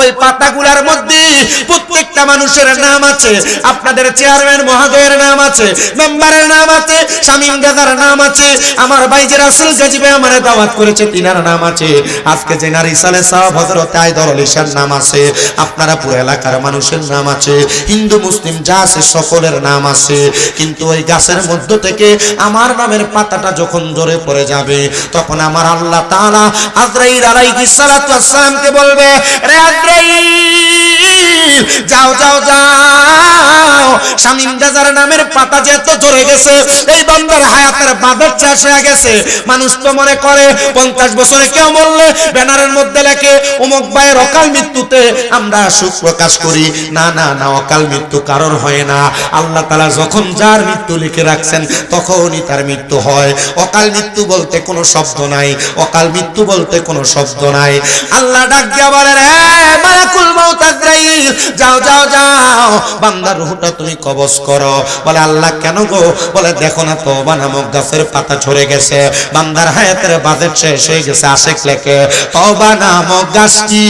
ওই পাতাগুলার মধ্যে প্রত্যেকটা মানুষের নাম আছে। আপনাদের চেয়ারম্যান মহোদয়ের নাম আছে, মেম্বারের নাম আছে, শামীম দাদার নাম আছে, আমার ভাই যে রাসেল গাজী ভাই আমারে দাওয়াত করেছে তিনার নাম আছে, আজকে যে নারী সালে সাহেব হযরত আইদর আলীর নাম আছে, আপনারা পুরো এলাকার মানুষের নাম আছে, হিন্দু মুসলিম যা আছে সকলের নাম আছে। কিন্তু ওই গাছের মধ্য থেকে আমার নামের পাতাটা যখন ঝরে পড়ে যাবে, তখন আমার আল্লাহ তাআলা আজরাইল আলাইহিস সালাতু ওয়াস সালামকে বলবে, রে আজরাইল যাও যাও যাও, শামীম দাদার নামের পাতা যে এত ঝরে গেছে, এই বান্দার হায়াতের বাঁধের শেষ হয়ে গেছে। মানুষ তো মনে করে 50 বছরে কেউ মরলে ব্যানারের মধ্যে লেখে অমুক ভাইয়ের অকাল মৃত্যুতে আমরা শোক প্রকাশ করি। না না না, অকাল মৃত্যু কারোর হয় না। আল্লাহ তাআলা যখন যার মৃত্যু লিখে রাখছেন তখনই তার মৃত্যু হয়। অকাল মৃত্যু বলতে কোনো শব্দ নাই, অকাল মৃত্যু বলতে কোনো শব্দ নাই। আল্লাহ ডাক দিয়া বলেন, হে মালাকুল মাউত আজরাইল যাও যাও যাও, বান্দার রূহটা তুমি কবজ করো। বলে আল্লাহ কেন গো? বলে দেখো না তওবা নামক গাছের পাতা ঝরে গেছে, বান্দার হায়াতের বাজেট শেষ হয়ে গেছে। আশেক লেখে তওবা নামক গাছটি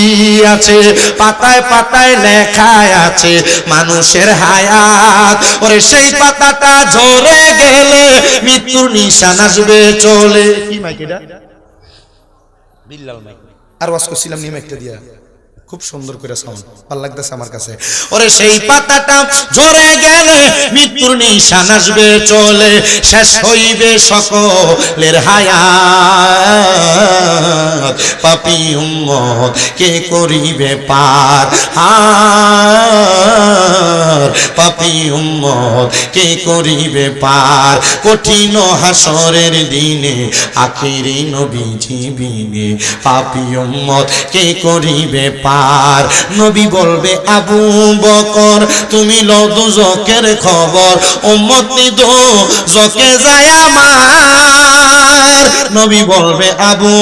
আছে, পাতায় পাতায় লেখা আছে মানুষের হায়াত। ওরে সেই পাতাটা ঝরে গেলে মৃত্যুর নিশান আসবে চলে। কি মাইক এটা? বিল্লাল মাইক। আর ওয়াজ করছিলাম নি মাইকটা দিয়া, খুব সুন্দর করে সাউন্ড ভালো লাগতেছে আমার কাছে। ওরে সেই পাতাটা ঝরে গেলে মৃত্যুর নিশান আসবে চলে, শেষ হইবে সকলের হায়াত, পাপী উম্মত কে করিবে পার, পাপী উম্মত কে করিবে পার, কঠিন হাসরের দিনে আখিরি নবীজি বিনে, পাপী উম্মত কে করিবে পার। নবী বলবে আবু বকর তুমি লও দুজকের খবর, উম্মত নি দুজকে যায় আমার। নবী বলবে আবু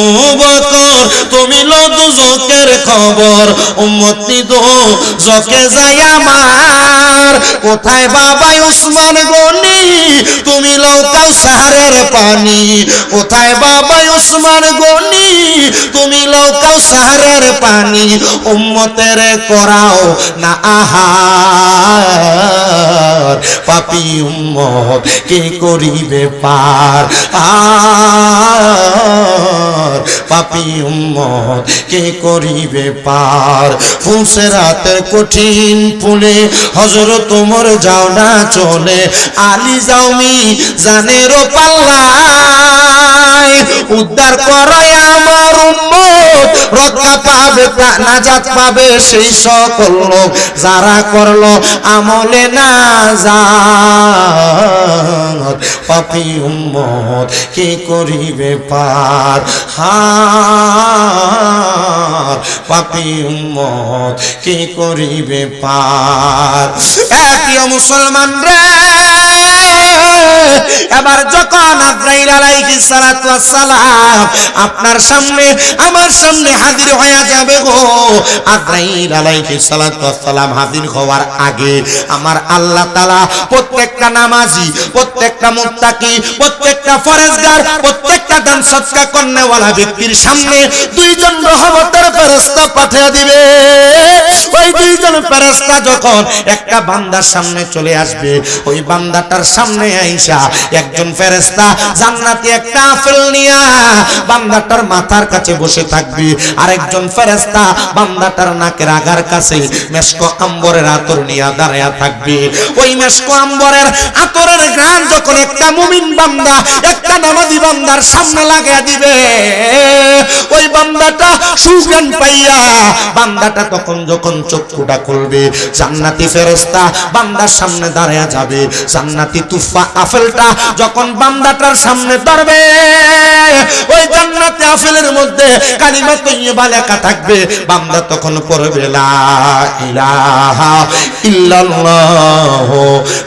বকর তুমি লও দুজকের খবর, উম্মত নি দুজকে যায় আমার। কোথায় বাবা উসমান গনি তুমি লও কাউসারের পানি কোথায় বাবা উসমান গনি তুমি লও কাউসারের পানি উম্মতের করাও না আহার পাপী উম্মত কে করিবে পার পাপী উম্মত কে করিবে পার ফুলসেরাতের কঠিন পুলে হযরত ওমর যাও না চলে আলী যাওমি জানের পাল্লায় উদ্ধার করায় আমার উম্মত রক্ষা পাবে নাজাত পাবে সেই সকল লোক যারা করলো আমলে নাজাত পাপী উম্মত কে করিবে পার পাপী উম্মত কে করিবে পার প্রিয় মুসলমান রে এবার যখন আজরাইল আলাইহিস সালাতু ওয়াস সালাম আপনার সামনে আমার সামনে হাজির হয়ে যাবে গো আজরাইল আলাইহিস সালাতু ওয়াস সালাম হাজির হওয়ার আগে আমার আল্লাহ তাআলা প্রত্যেকটা নামাজি প্রত্যেকটা মুত্তাকি প্রত্যেকটা ফরজগার প্রত্যেকটা দান সদকা করনেওয়ালা ব্যক্তির সামনে দুইজন রহমতের ফেরেশতা পাঠিয়ে দিবে ওই দুইজন ফেরেশতা যখন একটা বান্দার সামনে চলে আসবে ওই বান্দাটার সামনে আইসা একজন ফেরেশতা জান্নাতি একটা আপেল নিয়া বান্দাটার মাথার কাছে বসে থাকবে আরেকজন ফেরেশতা বান্দাটার নাকের আগার কাছে মেশকো আম্বরের আতর নিয়া দাঁড়ায়া থাকবে ওই মেশকো আম্বরের আতরের ঘ্রাণ যখন একটা মুমিন বান্দা একটা নামাজি বান্দার সামনে লাগায়া দিবে ওই বান্দাটা সুগন্ধ পাইয়া বান্দাটা তখন যখন চক্ষুটা খুলবে জান্নাতি ফেরেশতা বান্দার সামনে দাঁড়ায়া যাবে জান্নাতি তুফা আপেলটা যখন বান্দাটার সামনে ধরবে ওই জান্নাতি আপেলের মধ্যে কালিমা তাইয়্যিবা লেখা থাকবে বান্দা তখন পড়বে লা ইলাহা ইল্লাল্লাহ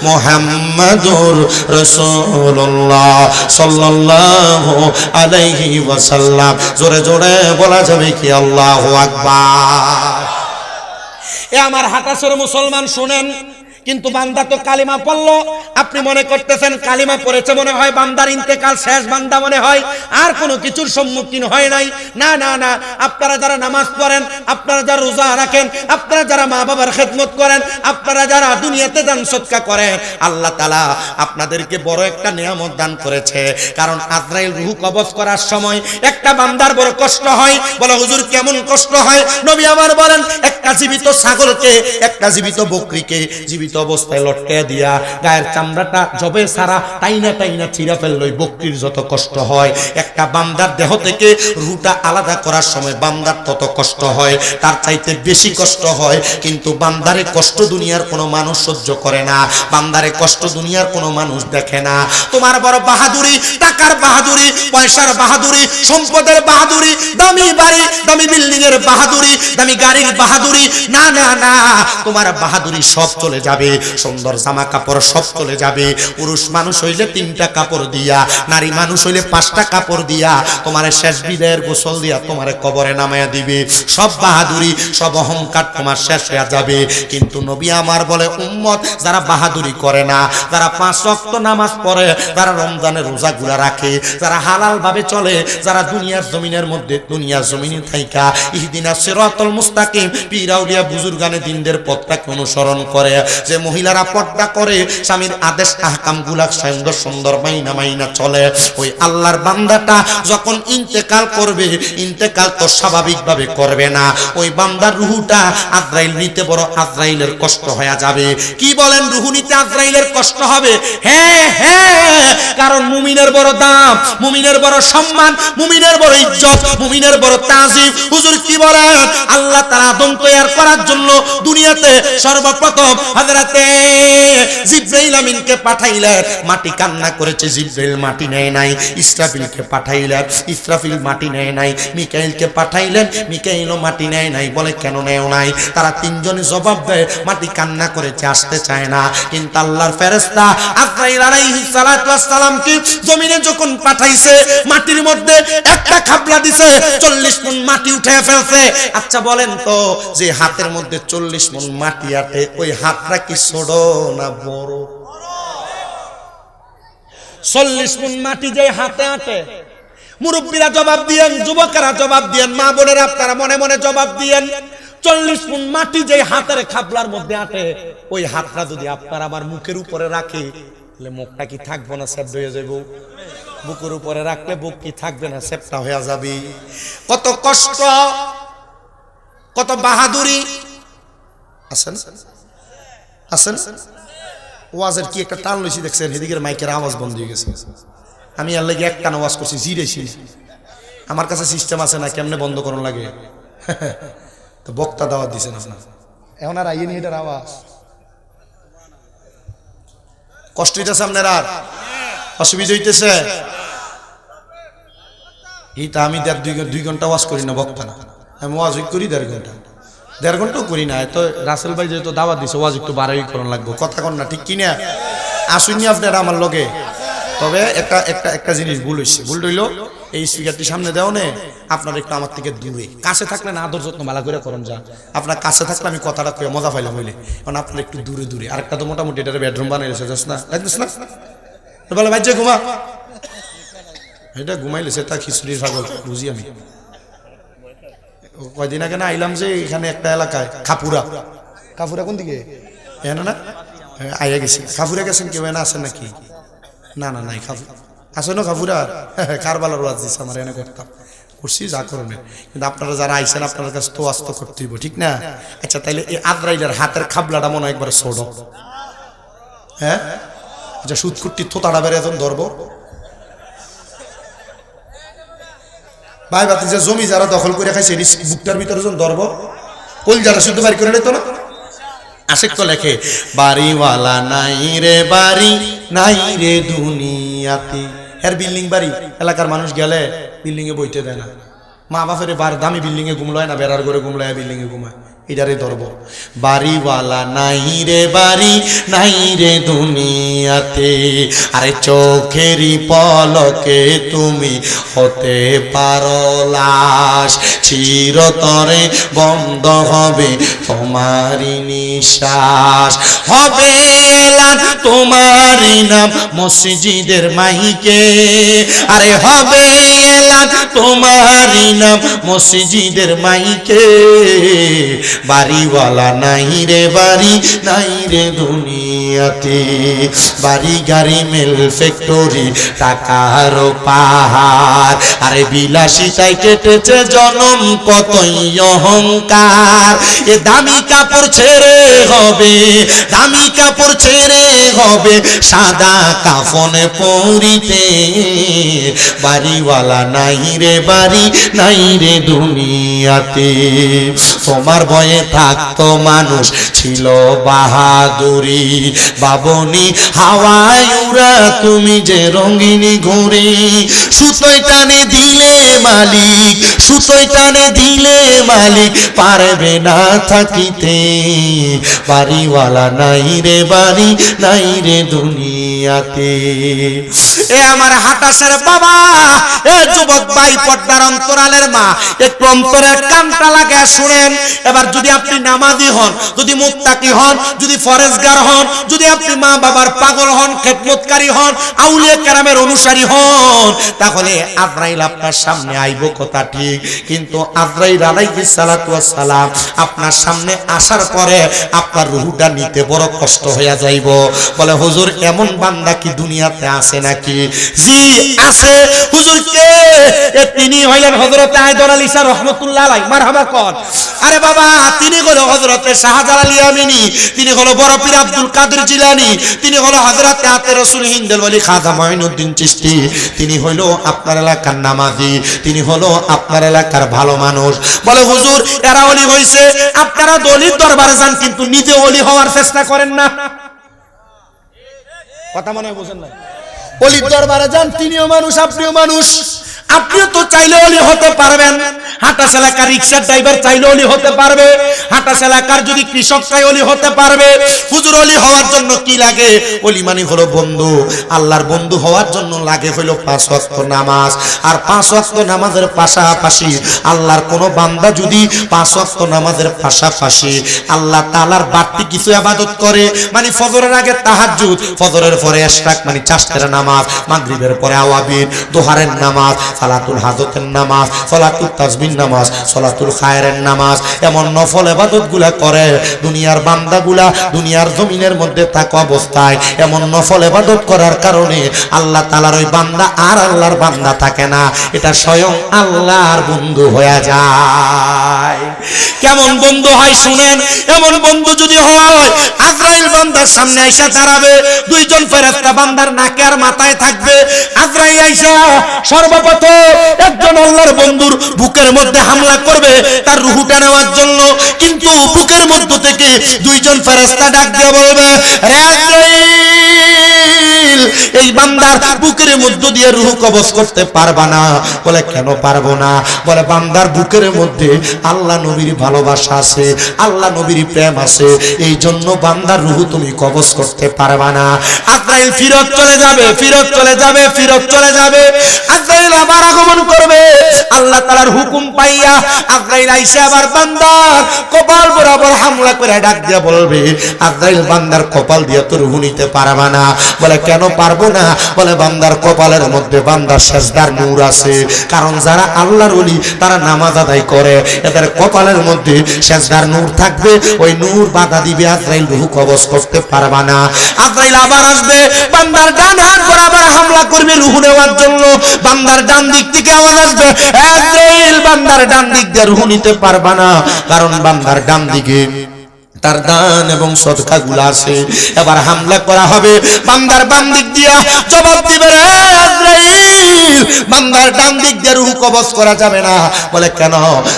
মুহাম্মাদুর রাসূলুল্লাহ সাল্লাল্লাহু আলাইহি ওয়াসাল্লাম জোরে জোরে বলা যাবে কি আল্লাহু আকবার এ আমার হাটাসের মুসলমান শুনেন কিন্তু বান্দা তো কালিমা পড়লো আপনি মনে করতেছেন কালিমা পড়েছে মনে হয় বান্দার ইন্তেকাল শেষ বান্দা মনে হয় আর কোনো কিছুর সম্মুখীন হয় নাই না না না আপনারা যারা নামাজ পড়েন আপনারা যারা রোজা রাখেন আপনারা যারা মা বাবার খেদমত করেন আপনারা যারা দুনিয়াতে দান সদকা করেন আল্লাহ তাআলা আপনাদেরকে বড় একটা নিয়ামত দান করেছে কারণ আজরাইল রূহ কবজ করার সময় একটা বান্দার বড় কষ্ট হয় বলে হুজুর কেমন কষ্ট হয় নবী আমার বলেন একটা জীবিত ছাগলকে একটা জীবিত বকরিকে জীবিত অবস্থায় লটকে দিয়া গায়ের চামড়াটা জবে সারা টাইনা টাইনা ছিঁড়া ফেললই বকরির যত কষ্ট হয় একটা বান্দার দেহ থেকে রূহটা আলাদা করার সময় বান্দার তত কষ্ট হয় তার চাইতে বেশি কষ্ট হয় কিন্তু বান্দারে কষ্ট দুনিয়ার কোনো মানুষ সহ্য করে না বান্দারে কষ্ট দুনিয়ার কোনো মানুষ দেখে না তোমার বড় বাহাদুরি টাকার বাহাদুরি পয়সার বাহাদুরি সম্পদের বাহাদুরি দামি বাড়ি দামি বিল্ডিং এর বাহাদুরি দামি গাড়ির বাহাদুরি না না না তোমার বাহাদুরি সব চলে যাবে সুন্দর জামা কাপড় সব চলে যাবে পুরুষ মানুষ হইলে 3টা কাপড় দিয়া নারী মানুষ হইলে 5টা কাপড় দিয়া তোমারে শেষ বিদায়ের গোসল দিয়া তোমারে কবরে নামায়া দিবে সব বাহাদুরি সব অহংকার তোমার শেষ হয়ে যাবে কিন্তু নবী আমার বলে উম্মত যারা বাহাদুরি করে না যারা 5 ওয়াক্ত নামাজ পড়ে যারা রমজানের রোজাগুলা রাখে যারা হালাল ভাবে চলে যারা দুনিয়ার জমিনের মধ্যে দুনিয়ার জমিনে থাইকা ইহদিনাস সিরাতাল মুস্তাকিম পীর আউলিয়া বুজুর্গানে দিনদের পথটাকে অনুসরণ করে যে মহিলারা পর্দা করে স্বামীর আদেশ আহকামগুলা সুন্দর সুন্দর মাইনা মাইনা চলে ওই আল্লাহর বান্দাটা যখন ইন্তেকাল করবে ইন্তেকাল তো স্বাভাবিকভাবে করবে না ওই বান্দার রূহটা আজরাইল নিতে বড় আজরাইলের কষ্ট হয়ে যাবে কি বলেন রূহ নিতে আজরাইলের কষ্ট হবে হ্যাঁ হ্যাঁ কারণ মুমিনের বড় দাম মুমিনের বড় সম্মান মুমিনের বড় ইজ্জত মুমিনের বড় তাজিম হুজুর কি বলেন আল্লাহ তাআলা আদম তৈয়ার করার জন্য দুনিয়াতে সর্বপ্রথম হযরতে জিবরাইল আমিনকে পাঠাইলেন মাটি কান্না করেছে জিবরাইল মাটি নেয় নাই ইসরাফিলকে পাঠাইলেন ইসরাফিল মাটি নেয় নাই মিকাইলকে পাঠাইলেন মিকাইলও মাটি নেয় নাই বলে কেন নেয় নাই তারা তিনজনে জবাব দেয় মাটি কান্না করেছে আসতে চায় না কিন্তু আল্লাহর ফেরেশতা আজরাইল আলাইহিস সালাতু ওয়াস সালামকে জমিনে যখন পাঠাইছে মাটির মধ্যে একটা খাবলা দিছে 40 মণ মাটি উঠে ফেলছে আচ্ছা বলেন তো যে হাত হাতের মধ্যে 40 মণ মাটি আটে, ওই হাতটা কি ছোট না বড়? 40 মণ মাটি যে হাতে আটে, মুরব্বীরা জবাব দিয়েন, যুবকেরা জবাব দিয়েন, মা বোনেরা আপনারা মনে মনে জবাব দিয়েন। 40 মণ মাটি যে হাতের খাবলার মধ্যে আটে, ওই হাতটা যদি আপনার আমার মুখের উপরে রাখি, তাহলে মুখটা কি থাকবো না সেদ্ধ হয়ে যাবো? বুকের উপরে রাখলে বুক কি থাকবে না সেপটা হয়ে যাবে? কত কষ্ট, কত বাহাদুরি। আছেন আছেন ওয়াজের কি একটা টান লইছি দেখছেন, এদিকের মাইকের আওয়াজ বন্ধ হয়ে গেছে। আমি আর লাগে এক কান ওয়াজ করছি, জিরেছি। আমার কাছে সিস্টেম আছে না কেমনে বন্ধ করুন লাগে। তো বক্তা দাওয়াত দিছেন আপনার, এখন আর আইনি এটার আওয়াজ কষ্ট হইতেছে আপনার, আর অসুবিধা হইতেছে। এইটা আমি 2 ঘন্টা ওয়াজ করি না, বক্তা না, আমি ওয়াজ করি 1.5 ঘন্টা। 1.5 ঘন্টাও করি না। তো রাসেল ভাই যেহেতু দাওয়াত দিছে, ওয়াজ একটু বাড়াই করার লাগবো, কথা কন না, ঠিক কিনা? আসুন আপনারা আমার লগে। তবে একটা জিনিস ভুল হয়েছে। ভুল হইল এই স্পিকারটি সামনে দেও নে, আপনার একটু আমার থেকে দূরে। কাছে থাকলে না আদর যত্ন ভালো করে করেন, যা আপনার কাছে থাকলে আমি কথাটা কয়ে মজা পাইলাম হইলে, কারণ আপনার একটু দূরে দূরে। আরেকটা তো মোটামুটি এটার বেডরুম বানাইছে, যাস না লাগছিস না বলে ভাই যে ঘুমা, এটা ঘুমাইলেছে তা খিচুড়ি ছাগল বুঝি আমি। কয়দিন আগে না আইলাম যে এখানে একটা এলাকায় খাপুরা কোন দিকে এখানে না আইয়া গেছি। খাপুরা গেছেন কেউ এনে আছেন নাকি? না না নাই খাপুরা আছে না? খাপুরা কারবালার ওয়াজ দিচ্ছে আমার, এনে করতাম করছি যা করবে। কিন্তু আপনারা যারা আইসেন আপনার কাছে তো আস্ত করতে হইব, ঠিক না? আচ্ছা তাইলে এই আদ্রাইলের হাতের খাবলাটা মনে হয় একবার ছোট, হ্যাঁ? আচ্ছা সুদকুট্টি থোতাটা বেড়ে এখন ধরবো। ভাই বাতি যে জমি যারা দখল করে খাইছে বুকটার ভিতরে যখন ধরবো, কল যারা শুদ্ধ বাড়ি করে নিত না। আশেক তো লেখে, বাড়িওয়ালা নাই রে বাড়ি নাই রে দুনিয়াতে। এর বিল্ডিং বাড়ি, এলাকার মানুষ গেলে বিল্ডিং এ বইতে দেয় না। মা বাপের দামি বিল্ডিং এ ঘুমলায় না, বেড়ার করে ঘুমলায় বিল্ডিং এ ঘুমায়। এটারে ধরব, বাড়িওয়ালা নাই রে বাড়ি নাই রে দুনিয়াতে, আরে চোখেরই পলকে তুমি হতে পারো লাশ, চিরতরে বন্ধ হবে তোমারই নিঃশ্বাস, হবে এলান তোমারই নাম মসজিদের মাইকে, আরে হবে এলান তোমারই নাম মসজিদের মাইকে, বাড়িওয়ালা নাই রে বাড়ি নাই রে দুনিয়াতে, বাড়ি গাড়ি মেল ফ্যাক্টরি টাকার পাহাড়, আরে বিলাসিতায় কেটেছে জনম কতই অহংকার, এ দামি কাপড় ছেড়ে হবে, দামি কাপড় ছেড়ে হবে সাদা কাফনে পরিতে, বাড়িওয়ালা নাই রে বাড়ি নাই রে দুনিয়াতে, তোমার ভয়ে থাকতো মানুষ ছিল বাহাদুরি, বাবনি হাওয়ায় উড়া তুমি যে রঙিনী ঘুরি, সুতোয় টানে দিলে মালিক, সুতোয় টানে দিলে মালিক পারবে না থাকিতে, বাড়িওয়ালা নাই রে বাড়ি নাই রে দুনিয়াতে। এ আমার হাটাসের বাবা, এ যুবক ভাই, পর্দার অন্তরালের মা, একটু অন্তরের কানটা লাগা শুনেন। এবার যদি আপনি নামাজি হন, যদি মুত্তাকি হন, যদি ফরেজগার হন, যদি আপনি মা বাবার পাগল হন, খেদমতকারী হন, আউলিয়া কেরামের অনুসারী হন, তাহলে আজরাইল আপনার সামনে আইব কথা ঠিক, কিন্তু আজরাইল আলাইহিস সালাতু ওয়াস সালাম আপনার সামনে আসার পরে আপনার রূহটা নিতে বড় কষ্ট হয়ে যাইব। বলে হুজুর এমন বান্দা কি দুনিয়াতে আছে নাকি? জি আছে হুজুর। কে? তিনি হইলেন হযরত আয়দর আলী শাহ রহমাতুল্লাহ আলাইহি, মারহাবা কর। আরে বাবা, তিনি হলো হযরতে শাহজালাল ইয়ামিনী, তিনি হলো বড় পীর আব্দুল কাদের জিলানী, তিনি হলো হযরতে আতে রাসূল হিন্দেল ওলি খাজা মাইনুদ্দিন চিশতি, তিনি হলো আপনার এলাকার নামাজি, তিনি হলো আপনার এলাকার ভালো মানুষ। বলে হুজুর এরা ওলি হইছে, আপনারা দলিত দরবারে যান কিন্তু নিজে ওলি হওয়ার চেষ্টা করেন না। কথা মনে হয় বুঝেন না? ওলির দরবারে যান, তিনিও মানুষ আপনিও মানুষ, আপনিও তো চাইলে ওলি হতে পারবেন। হাটাস এলাকার রিক্সার ড্রাইভার চাইলে ওলি হতে পারবে। হাটাস এলাকার যদি কৃষক চাই ওলি হতে পারবে। হুজুর ওলি হওয়ার জন্য কি লাগে? ওলি মানে হলো বন্ধু। আল্লাহর বন্ধু হওয়ার জন্য লাগে হলো 5 ওয়াক্ত নামাজ। আর 5 ওয়াক্ত নামাজের পাশাপাশি আল্লাহর কোন বান্দা যদি 5 ওয়াক্ত নামাজের পাশাপাশি আল্লাহ তাআলার বাড়তি কিছু ইবাদত করে, মানে ফজরের আগে তাহাজ্জুদ, ফজরের পরে ইশরাক মানে চাষতের নামাজ, মাগরিবের পরে আওয়াবির, দুহারের নামাজ, সালাতুল হাজতের নামাজ, সালাতুল তাসবিহ নামাজ, সালাতুল খায়রের নামাজ, এমন নফল ইবাদতগুলা করে দুনিয়ার বান্দাগুলা দুনিয়ার জমিনের মধ্যে থাকা অবস্থায় এমন নফল ইবাদত করার কারণে আল্লাহ তাআলার ওই বান্দা আর আল্লাহর বান্দা থাকে না, এটা স্বয়ং আল্লাহর বন্ধু হয়ে যায়। কেমন বন্ধু হয় শুনেন। এমন বন্ধু যদি হয়, আজরাইল বান্দার সামনে এসে দাঁড়াবে, দুইজন ফেরেশতা বান্দার নাকে আর মাথায় থাকবে। আজরাইল আইসা সর্বপ্রথম একজন আল্লাহর বন্ধুর বুকের মধ্যে হামলা করবে তার রূহটা নেওয়ার জন্য, কিন্তু বুকের মধ্য থেকে দুইজন ফেরেশতা ডাক দিয়ে বলবে, হে আজরাইল, এই বান্দার বুকের মধ্য দিয়ে রূহ কবজ করতে পারবা না। বলে কেন পারবো না? বলে বান্দার বুকের মধ্যে আল্লাহ নবীর ভালোবাসা আছে, আল্লাহ নবীর প্রেম আছে, এই জন্য বান্দার রূহ তুমি কবজ করতে পারবা না। আজরাইল ফিরত চলে যাবে, ফিরত চলে যাবে, ফিরত চলে যাবে। আজরাইল আবার আগমন করবে আল্লাহ তাআলার হুকুম পাইয়া। আজরাইল আইসা আবার বান্দার কপাল বরাবর হামলা করে ডাক দিয়ে বলবে, আজরাইল বান্দার কপাল দিয়ে তো রূহ নিতে পারবা না। বলে কেন পারবো না? বলে বান্দার কপালের মধ্যে বান্দার সেজদার নূর আছে, কারণ যারা আল্লাহর ওলি তারা নামাজ আদায় করে, এদের কপালের মধ্যে সেজদার নূর থাকবে, ওই নূর বাধা দিবে, আজরাইল রূহ কবজ করতে পারবা না। আজরাইল আবার আসবে বান্দার ডান হাত বরাবর হামলা করবে রূহ নেওয়ার জন্য। বান্দার ডান দিক থেকে আওয়াজ আসবে, আজরাইল বান্দার ডান দিক দিয়ে রূহ নিতে পারবা না, কারণ বান্দার ডান দিকে তার দান এবং সদকা গুলো আছে। এবার হামলা করা হবে, বান্দার বাম দিক দিয়া জবাব দিবে, আজরাইল বান্দার ডান দিক দিয়ে রূহ কবজ করা যাবে না। বলে কেন?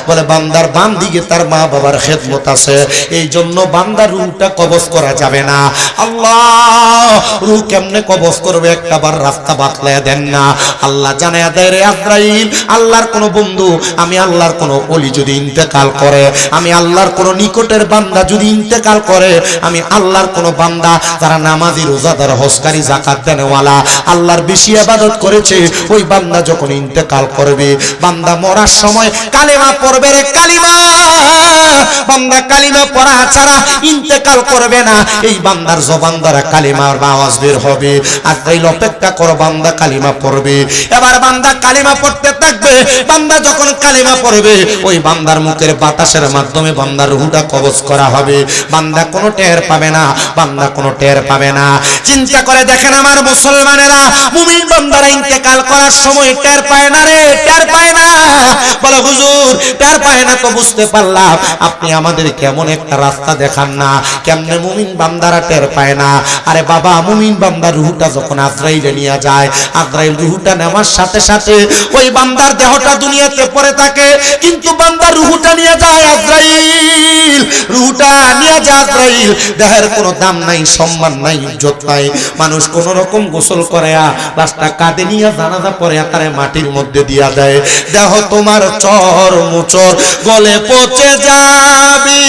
বলে বান্দার বাম দিকে তার মা বাবার খেদমত আছে, এই জন্য বান্দার রূহটা কবজ করা যাবে না। আল্লাহ রূহ কেমনে কবজ করবে? একটাবার রাস্তা বাতলায় দেন না। আল্লাহ জানায়া দেয়, রে আজরাইল, আল্লাহর কোন বন্ধু, আমি আল্লাহর কোন ওলি যদি ইন্তেকাল করে, আমি আল্লাহর কোন নিকটের বান্দা যদি ইন্তেকাল করে, আমি আল্লাহর কোন বান্দা যারা নামাজি, রোজাদার, হজকারী, যাকাত দেনেওয়ালা, আল্লাহর বেশি ইবাদত করেছে, ওই বান্দা যখন ইন্তেকাল করবে, বান্দা মরার সময় কালেমা পড়বে, রে কালিমা, বান্দা কালিমা পড়া ছাড়া ইন্তেকাল করবে না। এই বান্দার জবান দ্বারা কালিমার আওয়াজ বের হবে। আজরাইল অপেক্ষা করো, বান্দা কালিমা পড়বে। এবার বান্দা কালিমা পড়তে থাকবে। বান্দা যখন কালিমা পড়বে, ওই বান্দার মুখের বাতাসের মাধ্যমে বান্দার রূহটা কবজ করা হবে। বান্দা কোনো টের পাবে না, বান্দা কোনো টের পাবে না। চিন্তা করে দেখেন আমার মুসলমানেরা, মুমিন বান্দারা ইন্তেকাল করার সময় টের পায় না, রে টের পায় না। বলে হুজুর টের পায় না তো বুঝতে পারলাম, আপনি আমাদের কেমন একটা রাস্তা দেখান না, কেমনে মুমিন বান্দারা টের পায় না? আরে বাবা, মুমিন বান্দার রূহটা যখন আজরাইলে নিয়ে যায়, আজরাইল রূহটা নেওয়ার সাথে সাথে ওই বান্দার দেহটা দুনিয়াতে পড়ে থাকে, কিন্তু বান্দার রূহটা নিয়ে যায় আজরাইল, রূহটা নিয়ে যায় আজরাইল। দেহের কোনো দাম নাই, সম্মান নাই, ইজ্জত নাই। মানুষ কোন রকম গোসল করে লাশটা কাঁধে নিয়ে জানাজা পড়ে তারে মাটির মধ্যে দিয়া দেয়। দেহ তোমার চর মুচর গলে পচে যাবি,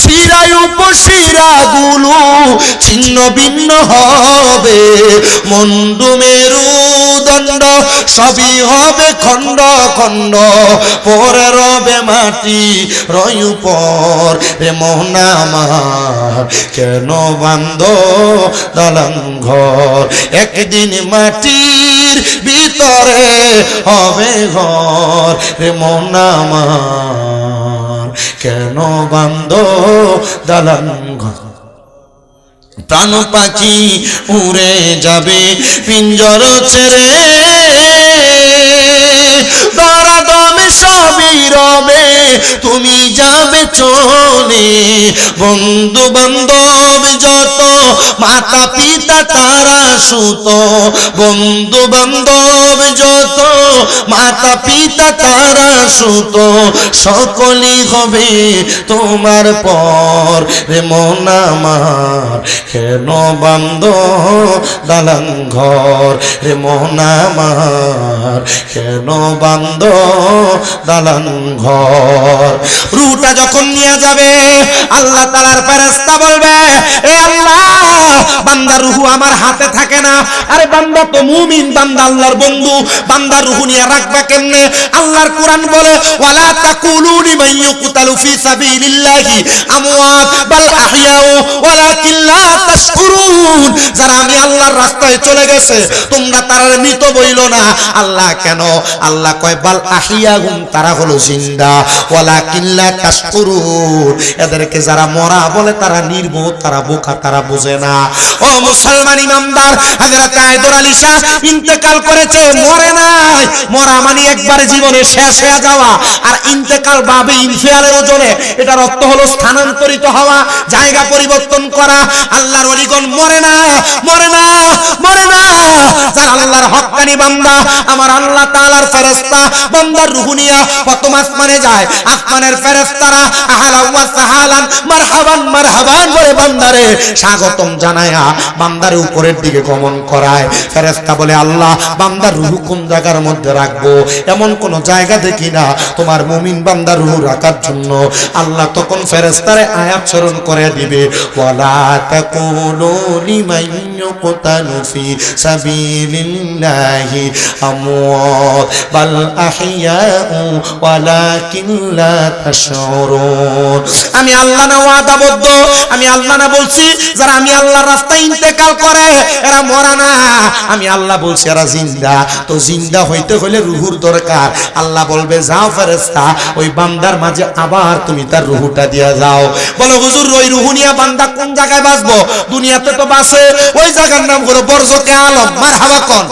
শিরায় উপশিরা গুলো ছিন্ন ভিন্ন হবে, মুন্ডু মেরুদণ্ড সবই হবে খণ্ড খণ্ড, পরে রবে মাটি রয় উপর, রে মোহন আমার কেন বান্ধ দালান ঘর, একদিন মাটির ভিতরে হবে ঘর, রে মোহন আমার কেন বান্ধ দালান ঘর। প্রাণ পাখি উড়ে যাবে পিঞ্জর ছেড়ে, দরাদমে সবই রবে তুমি যাবে চলে, বন্ধু বান্ধব যত মাতা পিতা তারা সুত, বন্ধু বান্ধব যত মাতা পিতা তারা সুত, সকলই হবে তোমার পর। রে মন আমার কেন বান্ধ দালান ঘর, রে মন আমার কেন বান্ধ দালান ঘর। রুটা যখন নিয়ে যাবে আল্লাহ তাআলার ফেরেশতা বলবে, এ আল্লাহ, বান্দার রূহ আমার হাতে থাকে না। আরে বান্দা তো মুমিন, বান্দা আল্লাহর বন্ধু, বান্দার রূহ নিয়ে রাখবা কেমনে? আল্লাহর কোরআন বলে, ওয়ালা তাকুলু লিমান ইউকতালু ফি সাবিলিল্লাহি আমওয়াত বাল আহইয়াউ ওয়ালাকিন লা তাশকুরুন। যারা আমি আল্লাহর রাস্তায় চলে গেছে তোমরা তারা মৃত বইলো না। আল্লাহ কেন? আল্লাহ কয় বাল আহইয়াহুম, তারা হলো জিন্দা, ওয়ালাকিন লা তাশকুরুন, এদেরকে যারা মরা বলে তারা নির্বোধ, তারা বোকা, তারা বোঝে না। ও মুসলমান ইমানদার, হযরত আয়েদুল আলী শাহ ইন্তেকাল করেছে, মরে নাই। মরা মানে একবারে জীবনে শেষ হয়ে যাওয়া, আর ইন্তেকাল বাবে ইনফিয়ালের ওজনে এটার অর্থ হলো স্থানান্তরিত হওয়া, জায়গা পরিবর্তন করা। আল্লাহর ওলিগণ মরে না, মরে না, মরে না। যারা আল্লাহর হক্কানি বান্দা, আমার আল্লাহ তাআলার ফেরেশতা বান্দার রূহ নিয়া প্রথম আসমানে যায়। আসমানের ফেরেশতারা আহলান ওয়া সাহালান মারহাবান মারহাবান বলে বান্দারে স্বাগতম জানায়া বান্দার উপরের দিকে গমন করায়। ফেরেশতা বলে, আল্লাহ, বান্দার রূহ কোন জায়গার মধ্যে রাখবো? এমন কোন জায়গা দেখি না তোমার মুমিন বান্দার রূহ রাখার জন্য। আল্লাহ তখন ফেরেশতারে আয়াত স্মরণ করে দিবে, ওয়ালা তাকুলু লিমান ইউকতালু ফি সাবিলিল্লাহি আমওয়াত বাল আহইয়াউ ওয়ালাকিন লা তাশউরুন। আমি আল্লাহ না ওয়াদাবদ্ধ, আমি আল্লাহ না বলছি যারা আমি আল্লাহর রাস্তায় ইন্তেকাল করে এরা মরা না। আমি আল্লাহ বলছি এরা জিন্দা। তো জিন্দা হইতে হলে রূহুর দরকার। আল্লাহ বলবে, যাও ফেরেশতা, ওই বান্দার মাঝে আবার তুমি তার রূহটা দিয়া যাও। বলো, হুজুর, ওই রূহ নিয়ে বান্দা কোন জায়গায় বাঁচবো? দুনিয়াতে তো বাঁচে, ওই জায়গার নাম হলো বরজকে আলম। মারহাবা কোন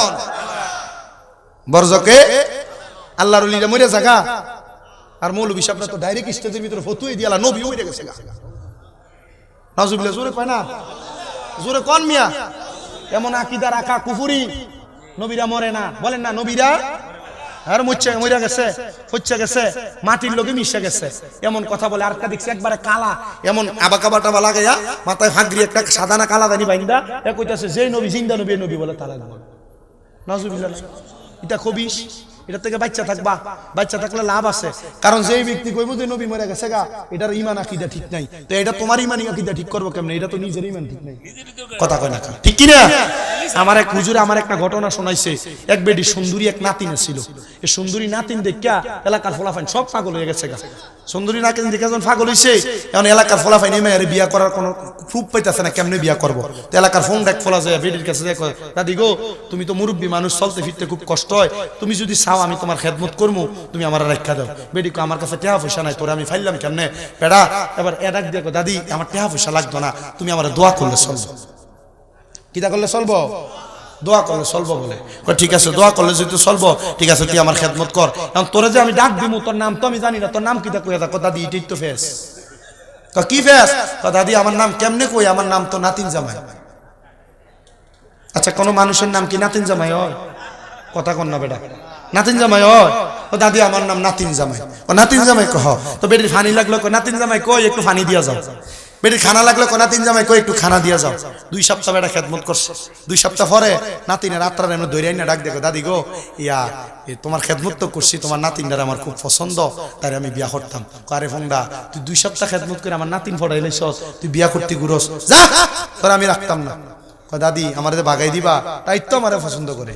বরজকে আল্লাহর ওলিরা মরে জায়গা। আর মৌলভী সাহেবরা তো ডাইরেক্ট স্টেজের ভিতরে ফতুই দিয়ালা, নবী মরে গেছে গা। নাউজুবিল্লাহ, জোরে কয় না, জোরে কোন মিয়া। এমন আকীদা রাখা কুফরি। নবীরা মরে না, বলেন না নবীরা আর মরে গেছে, হচ্ছে গেছে, মাটির লোকে মিশে গেছে, এমন কথা বলে। আর দেখছি একবারে কালা, এমন আবাকাবাটা লাগাইয়া মাথায় ফাগরি একটা সাদানা কালা দানি বাইন্দা এ কইতাছে যে নবী জিন্দা নবী, নবী বলে তারা। নাউজুবিল্লাহ, এটা খবিশ। এটা থেকে বাচ্চা থাকবা, বাচ্চা থাকলে লাভ আছে। কারণ যেই ব্যক্তি কইব যে নবী মরে গেছে গা, এটার ঈমান আকীদা ঠিক নাই, তো এটা তোমার ঈমান আকীদা ঠিক করবো কেমনে? এটা তো নিজের ঈমান ঠিক নাই। কথা কয় না, ঠিক কি না? আমার এক হুজুর আমার একটা ঘটনা শোনাইছে। এক বেডি সুন্দরী এক নাতিন ছিল। এই সুন্দরী নাতিন দেখা এলাকার ফলাফাইন সব পাগল হয়ে গেছে গা। সুন্দরী নাতিন দেখে যখন পাগল হইছে, এখন এলাকার ফলাফাইন এই মেয়ের বিয়া করার কোনো প্রুফ পাইতেছে না, কেমনে বিয়া করবো। তো এলাকার ফোন দেখ ফলা যায়, বেডির কাছে যায়, দাদি গো, তুমি তো মুরব্বী মানুষ, চলতে ফিরতে খুব কষ্ট হয়, তুমি যদি চাও আমি তোমার খেদমত করবো, তুমি আমার রাখা দাও। বেডি কো, আমার কাছে টাকা পয়সা নাই, তোরে আমি ফাইলাম কেমনে? পেড়া এবার এডাক দেখো, দাদি আমার টাকা পয়সা লাগতো না, তুমি আমার দোয়া করলে চলবো। কিটা করলে চলবো? দোয়া করলে চলবো বলে। ঠিক আছে, দোয়া করলে যেহেতু চলবো, ঠিক আছে, তুই আমার খেদমত কর। এখন তোরে যে আমি ডাক দিমু, তোর নাম তো আমি জানি না, তোর নাম কিটা কইয়া থাকো? দাদি এটাই তো ফেস। কি ফেস? দাদি আমার নাম কেমনে কই? আমার নাম তো নাতিন জামাই। আচ্ছা, কোন মানুষের নাম কি নাতিন জামাই হয়? কথা কন না বেটা, নাতিন জামাই হয়? ও দাদি আমার নাম নাতিন জামাই। ও নাতিন জামাই কহ। তো বেটির ফানি লাগলো, নাতিন জামাই কই একটু ফানি দিয়া যাও। বেটির খানা লাগলো, নাতিন জামাই কই একটু খানা দিয়া যাও। 2 সপ্তাহ বেটা খেদমত করছে। 2 সপ্তাহ পরে নাতিনের আত্রার এমন দৈরাই না ডাক দেখো, দাদি গো, ইয়া তোমার খেদমত তো করছি, তোমার নাতিনটার আমার খুব পছন্দ, তাই আমি বিয়া করতাম। আরে ফোনটা, তুই 2 সপ্তাহ খেদমত করে আমার নাতিন ফটাইলেছ, তুই বিয়া করতে গুরস, যা, তোর আমি রাখতাম না। দাদি আমার বাগাই দিবা, তাই তো আমার পছন্দ করে।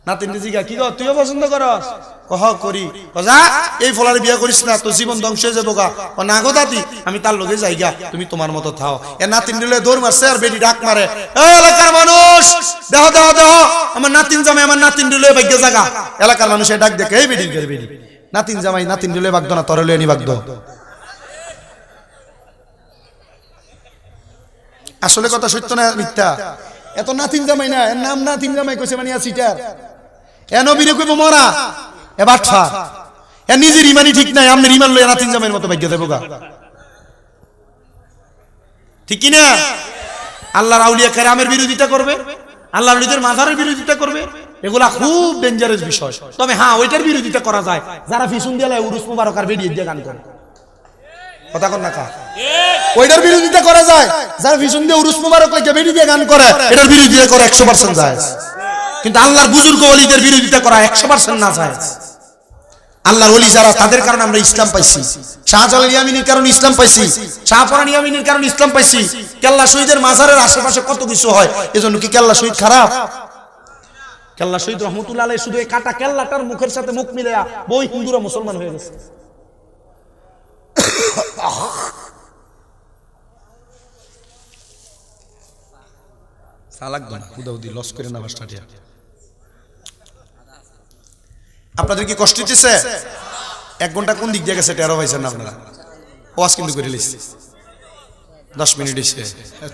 নাতিন জিগা, কি গো তুইও পছন্দ করস? কহ করি। যা, এই ফলারে বিয়া করিস না, তোর জীবন ধ্বংস হয়ে যাবো গা। ও না গো দাদি, আমি তার লগে যাই গা, তুমি তোমার মতো থাও। এ নাতিন দিলে দৌড় মারছে, আর বেটি ডাক মারে, এলাকার মানুষ দেখো দেখো দেখো, আমার নাতিন জামাই, আমার নাতিন দিলে ভাগ্য জাগা। এলাকার মানুষ ডাক দেখে, এই বেটি বেটি নাতিন জামাই, নাতিন দিলে বাগদ না, তরে লয়ে নি বাগদ। আসলে কথা সত্য না মিথ্যা? এত নাতিন জামাই না, এর নাম নাতিন জামাই কইছে মানে সিটার। এ নবীরে কইব মরা, এ বাটফা, এ নিজের ইমানই ঠিক নাই, আমনের ইমান লইয়া নাতিন জামাইয়ের মতো ভাগ্য দেবো গা। ঠিক কি না? আল্লাহর আউলিয়া কেরামের বিরোধিতা করবে, আল্লাহর ওলিদের মাজারের বিরোধিতা করবে, এগুলা খুব ডেঞ্জারাস বিষয়। তবে হ্যাঁ, ওইটার বিরোধিতা করা যায় যারা ফিসুন দিয়ে উরুস মুবারক আর বেরিয়ে দিয়ে গান করে। কথা কন না কা? ওইটার বিরোধিতা করা যায় যারা ফিসুন দিয়ে উরুস মুবারক লেগে বেরিয়ে দিয়ে গান করে, এটার বিরোধিতা করে 100% যায়। কিন্তু আল্লাহর বুজুর্গ ওলিদের বিরোধিতা করা 100% না যায়। আল্লাহর ওলি যারা, তাদের কারণে আমরা ইসলাম পাইছি। শাহজালাল ইয়ামিনীর কারণে ইসলাম পাইছি, শাহপরান ইয়ামিনীর কারণে ইসলাম পাইছি। কেল্লা শহীদের মাজারের আশেপাশে কত কিছু হয়, এজন্য কি কেল্লা শহীদ খারাপ? কেল্লা শহীদ রহমতুল্লাহ আলাইহি শুধু এই কাটা কেল্লাটার মুখের সাথে মুখ মিলায়া বই হিন্দুরা মুসলমান হয়ে গেছে। আপনাদের কি কষ্ট হচ্ছে? 1 ঘন্টা কোন দিক দিয়ে গেছে টেরো পাইছেন না আপনারা? ওয়াজ কিন্তু করে লিখছি 10 মিনিট এসে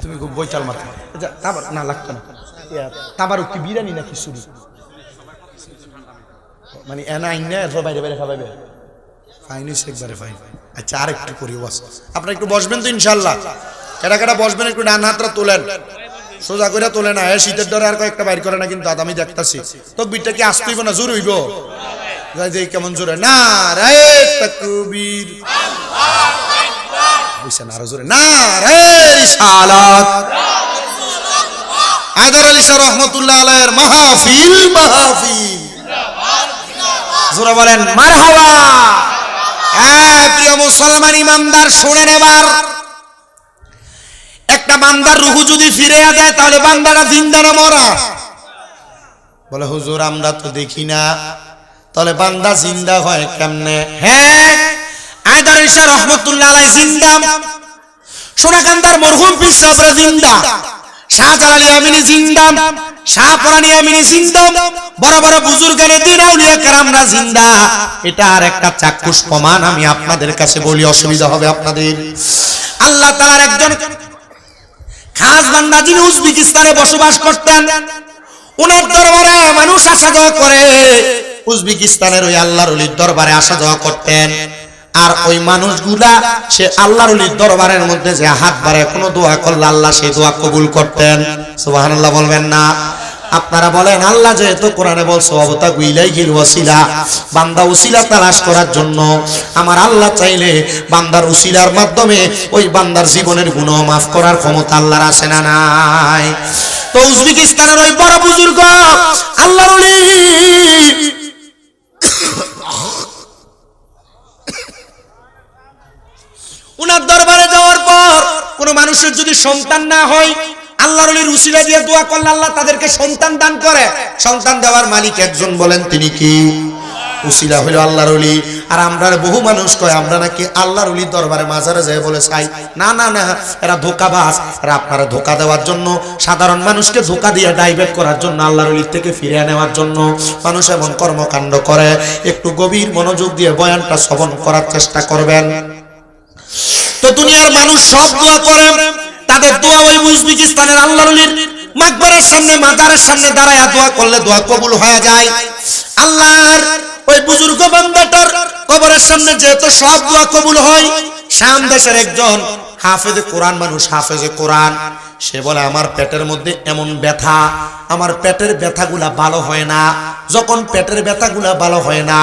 তুমি খুব বইটাল মারো। তাবার না লাগতো না, তাবার কি বিরিয়ানি নাকি শুরু মানে এনা আইনা এর বাইরে বাইরে খাওয়াবে ফাইন হইছে একবারে ফাইন। আচ্ছা আর একটু করি ওয়াজ, আপনারা একটু বসবেন তো ইনশাআল্লাহ? কেডা কেডা বসবেন একটু ডান হাতটা তোলেন, সোজা করে তোলে না, শীতের ডরে আর কয়েকটা বাইর করে না কিন্তু আমি দেখতাছি। তাকবীরটা কি আসতে হইব না জোর হইব? যাই যাই কেমন জোরে নারে তাকবীর, আল্লাহু আকবার, বুঝছেন? আরো জোরে নারে রিসালাত। হায়দার আলী শাহ রহমাতুল্লাহ আলাইহির মাহফিল মাহফিল, জোরে বলেন মারহাবা। প্রিয় মুসলমান ইমানদার শুনেন, এবার একটা বান্দার রূহ যদি ফিরে যায় তাহলে বান্দাটা জিন্দা না মরা? বলে হুজুর আমরা তো দেখি না, তাহলে বান্দা জিন্দা হয় কেমনে? হ্যাঁ, হায়দার আলী শাহ রহমাতুল্লাহ আলাইহি জিন্দা, সোনাকান্দার মরহুম পীর সাহেবরা জিন্দা, শাহজালাল ইয়ামিনী জিন্দা, শাহপরান ইয়ামিনী জিন্দা, বড় বড় বুজুর্গের দিন আউলিয়া কেরামরা জিন্দা। এটা আর একটা চাক্ষুষ প্রমাণ আমি আপনাদের কাছে বলি, অসুবিধা হবে আপনাদের। আল্লাহ তাআলার একজন খাস বান্দা যিনি উজবেকিস্তানে বসবাস করতেন, ওনার দরবারে মানুষ আসা যাওয়া করে, উজবেকিস্তানের ওই আল্লাহর ওলির দরবারে আসা যাওয়া করতেন। আর ওই মানুষগুলা সে আল্লাহর ওলির দরবারের মধ্যে যে হাত বাড়ায় কোনো দোয়া করলে আল্লাহ সেই দোয়া কবুল করতেন। সুবহানাল্লাহ বলবেন না? আপনারা বলেন, আল্লাহ যেহেতু কোরআনে বলছে ওয়াবতাগু ইলাইহিল ওয়াসিলা, বান্দা উসিলা তালাশ করার জন্য, আমার আল্লাহ চাইলে বান্দার উসিলার মাধ্যমে ওই বান্দার জীবনের গুনাহ মাফ করার ক্ষমতা আল্লাহর আছে না নাই? তো উজবেকিস্তানের ওই বড় বুজুর্গ আল্লাহর ওলি উনার দরবারে যাওয়ার পর কোন মানুষের যদি সন্তান না হয়, আল্লাহর ওলির উসিলা দিয়ে দোয়া করলে আল্লাহ তাদেরকে সন্তান দান করে। সন্তান দেওয়ার মালিক একজন, বলেন তিনি কি? উসিলা হলো আল্লাহর ওলি। আর আমরা বহু মানুষ কয় আমরা নাকি আল্লাহর ওলির দরবারে মাজারে যায় বলে চাই। না না না, এরা ধোঁকাবাজ। এরা আপনারা ধোঁকা দেওয়ার জন্য, সাধারণ মানুষকে ধোঁকা দিয়ে ডাইভার্ট করার জন্য, আল্লাহর ওলির থেকে ফিরিয়ে নেওয়ার জন্য মানুষ এমন কর্মকাণ্ড করে। একটু গভীর মনোযোগ দিয়ে বয়ানটা শ্রবণ করার চেষ্টা করবেন। তো দুনিয়ার মানুষ সব দোয়া করে, তাদের দোয়া ওই উজবেকিস্তানের আল্লাহর ওলির মাকবারের সামনে, মাজারের সামনে দাঁড়ায়া দোয়া করলে দোয়া কবুল হয়ে যায়। আল্লাহর ওই বুজুর্গ বান্দাটার কবরের সামনে যেহেতু সব দোয়া কবুল হয়, শাম দেশের একজন হাফেজে কোরআন মানুষ, হাফেজে কোরআন, সে বলে আমার পেটের মধ্যে এমন ব্যথা, আমার পেটের ব্যথাগুলা ভালো হয় না। যখন পেটের ব্যথাগুলা ভালো হয় না,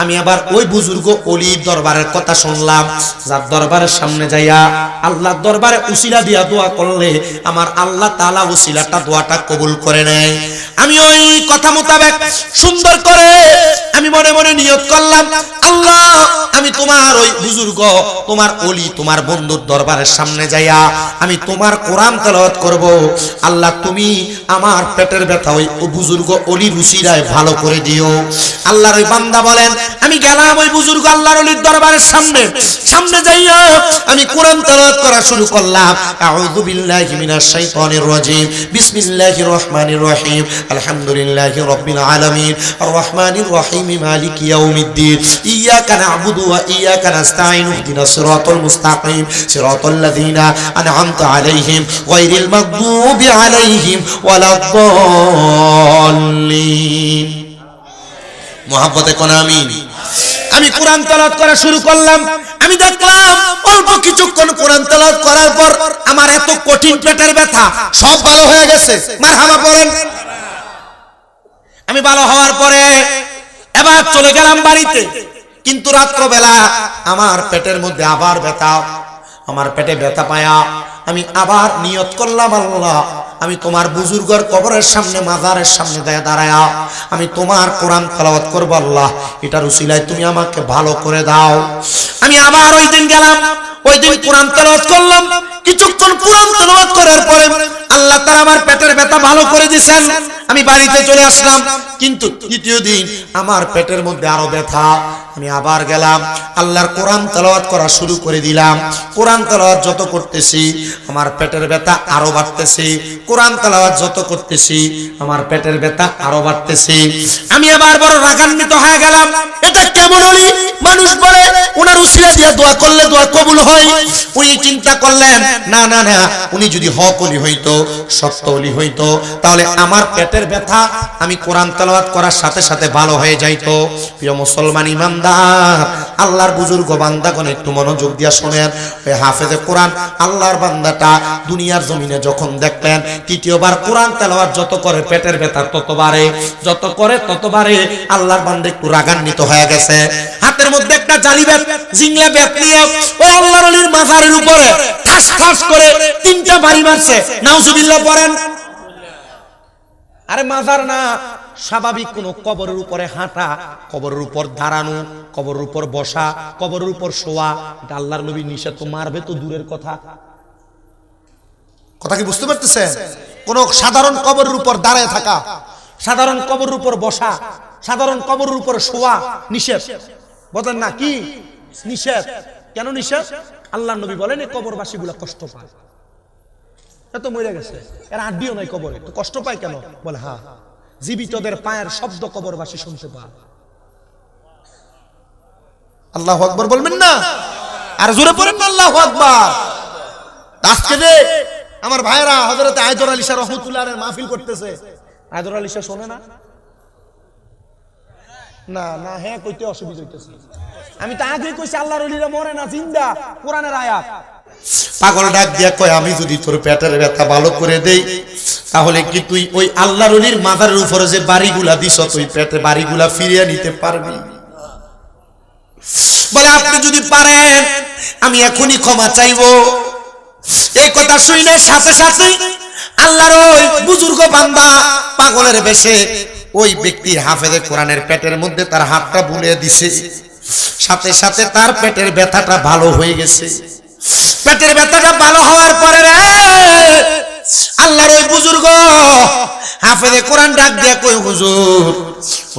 আমি আবার ওই বুজুর্গ ওলির দরবারের কথা শুনলাম, যার দরবারের সামনে যাইয়া আল্লাহর দরবারে উসিলা দিয়া দোয়া করলে আমার আল্লাহ তাআলা উসিলাটা দোয়াটা কবুল করে নেয়। আমি ওই কথা মোতাবেক সুন্দর করে আমি মনে মনে নিয়ত করলাম, আল্লাহ আমি তোমার ওই বুজুর্গ, তোমার ওলি, তোমার বন্ধুর দরবারের সামনে যাইয়া আমি তোমার কোরআন তেলাওয়াত করব। আল্লাহ তুমি আমার পেটের ব্যথা ওই বুজুর্গ ওলির উসিলায় ভালো করে দিও। আল্লাহর ওই বান্দা বলেন, আমি গেলাম ওই বুজুর্গ আল্লাহর ওলির দরবারের সামনে, সামনে যাইয়া আমি কোরআন তেলাওয়াত করা শুরু করলাম। আউযু বিল্লাহি মিনাশ শাইতানির রাজিম, বিসমিল্লাহির রহমানির রহিম, আলহামদুলিল্লাহি রাব্বিল আলামিন, আর রহমানির রহিম, মালিকি ইয়াউমিদ্দিন, ইয়াকা না'বুদু ওয়া ইয়াকা নাস্তাঈন, ইহদিনাস সিরাতাল মুস্তাকিম, সিরাতাল লাযিনা আন'আমতা আলাইহিম গায়রিল মাগদুবি আলাইহিম ওয়ালাদ-দাল্লিন। মুহাব্বতে কোন আমিন। আমি কোরআন তেলাওয়াত করা শুরু করলাম। আমি দেখলাম অল্প কিছুক্ষণ কোরআন তেলাওয়াত করার পর আমার এত কঠিন পেটের ব্যথা সব ভালো হয়ে গেছে, মারহাবা বলেন। আমি ভালো হওয়ার পরে এবার চলে গেলাম বাড়িতে, কিন্তু রাত্রবেলা আমার পেটের মধ্যে আবার ব্যথা। আমার পেটে ব্যথা পায়া আমি আবার নিয়ত করলাম, আল্লাহ আমি তোমার বুজুর্গের কবরের সামনে, মাজারের সামনে দাঁড়ায়া আমি তোমার কোরআন তেলাওয়াত করব, আল্লাহ এটার উসিলায় তুমি আমাকে ভালো করে দাও। আমি আবার ওই দিন গেলাম, ওই দিন কোরআন তেলাওয়াত করলাম। কিছুক্ষণ কোরআন তেলাওয়াত করার পরে আল্লাহ তাআলা আমার পেটের ব্যথা ভালো করে দিয়েছেন। আমি বাড়িতে চলে আসলাম, কিন্তু দ্বিতীয় দিন আমার পেটের মধ্যে আরো ব্যথা। আমি আবার গেলাম, আল্লাহর কোরআন তেলাওয়াত করা শুরু করে দিলাম। কোরআন তেলাওয়াত যত করতেছি আমার পেটের ব্যথা আরো বাড়তেছে, কোরআন তেলাওয়াত যত করতেছি আমার পেটের ব্যথা আরো বাড়তেছে। আমি আবার বড় রাগান্বিত হয়ে গেলাম, এটা কেমন হলি? মানুষ বলে ওনার উসিলা দিয়ে দোয়া করলে দোয়া কবুল হয়। উনি চিন্তা করলেন না না না, উনি যদি হক ওলি হইতো, সত্য ওলি হইতো, তাহলে আমার পেটের ব্যথা আমি কোরআন তেলাওয়াত করার সাথে সাথে ভালো হয়ে যাইতো। প্রিয় মুসলমান ইমানদার, আল্লাহর বুজুর্গ বান্দাগণ একটু মনোযোগ দিয়া শোনেন। ওই হাফেজে কোরআন আল্লাহর বান্দাটা দুনিয়ার জমিনে যখন দেখলেন তৃতীয়বার কোরআন তেলাওয়াত যত করে পেটের ব্যথা তত বাড়ে, যত করে তত বাড়ে। আল্লাহর বান্দা একটু রাগান্বিত হয়ে গেছে। হাতের মধ্যে একটা জালি ব্যাট, জিংলা ব্যাট নিয়ে ওই আল্লাহর ওলির মাজারের উপরে ঠাস ঠাস করে 3টা বাড়ি মারছে। নাউজুবিল্লাহ পড়েন। আরে মাজার না, স্বাভাবিক কোন কবরের উপরে হাঁটা, কবরের উপর দাঁড়ানো, কবরের উপর বসা, কবরের উপর শোয়া, এটা আল্লাহর নবী নিষেধ। তো মারবে তো দূরের কথা। কথা কি বুঝতে পারতেছেন? কোন সাধারণ কবরের উপর দাঁড়ায় থাকা, সাধারণ কবরের উপর বসা, সাধারণ কবরের উপর শোয়া নিষেধ। বলেন না কি নিষেধ? কেন নিষেধ? আল্লাহর নবী বলেন এই কবরবাসী গুলা কষ্ট পায়। এত মরে গেছে, এর আড্ডিও নাই কবরে, তো কষ্ট পায় কেন? বলে হ্যাঁ, জীবিতদের পায়ের শব্দ কবরবাসী শুনতে পায়। আল্লাহু আকবার বলবেন না? আর জোরে পড়েন না আল্লাহু আকবার। আজকে যে আমার ভাইরা হযরত আয়দর আলী শাহ রাহমাতুল্লাহ আলাইহির মাহফিল করতেছে, আয়দর আলী শাহ শোনে না? না না, হ্যাঁ কইতে অসুবিধা হইতেছে। আমি তো আগে কইছি আল্লাহর ওলিরা মরে না, জিন্দা, কোরআনের আয়াত। পাগল ডাক দিয়া কয়, আমি যদি তোর পেটের ব্যথা ভালো করে দেই তাহলে কি তুই ওই আল্লাহর ওলির মাথার উপরে যে বাড়িগুলা দিছ তুই পেটে বাড়িগুলা ফিরিয়ে নিতে পারবি? বলে আপনি যদি পারেন আমি এখনই ক্ষমা চাইবো। এই কথা শুনে সাথে সাথে আল্লাহর ওই বুজুর্গ বান্দা পাগলের বেশে ওই ব্যক্তির হাফেজে কোরআনের পেটের মধ্যে তার হাতটা বুলিয়ে দিছে। সাথে সাথে তার পেটের ব্যথাটা ভালো হয়ে গেছে। পেটের ব্যথাটা ভালো হওয়ার পরে আল্লাহর ওই বুজুর্গ হাফেজে কোরআন ডাক দিয়া কই, হুজুর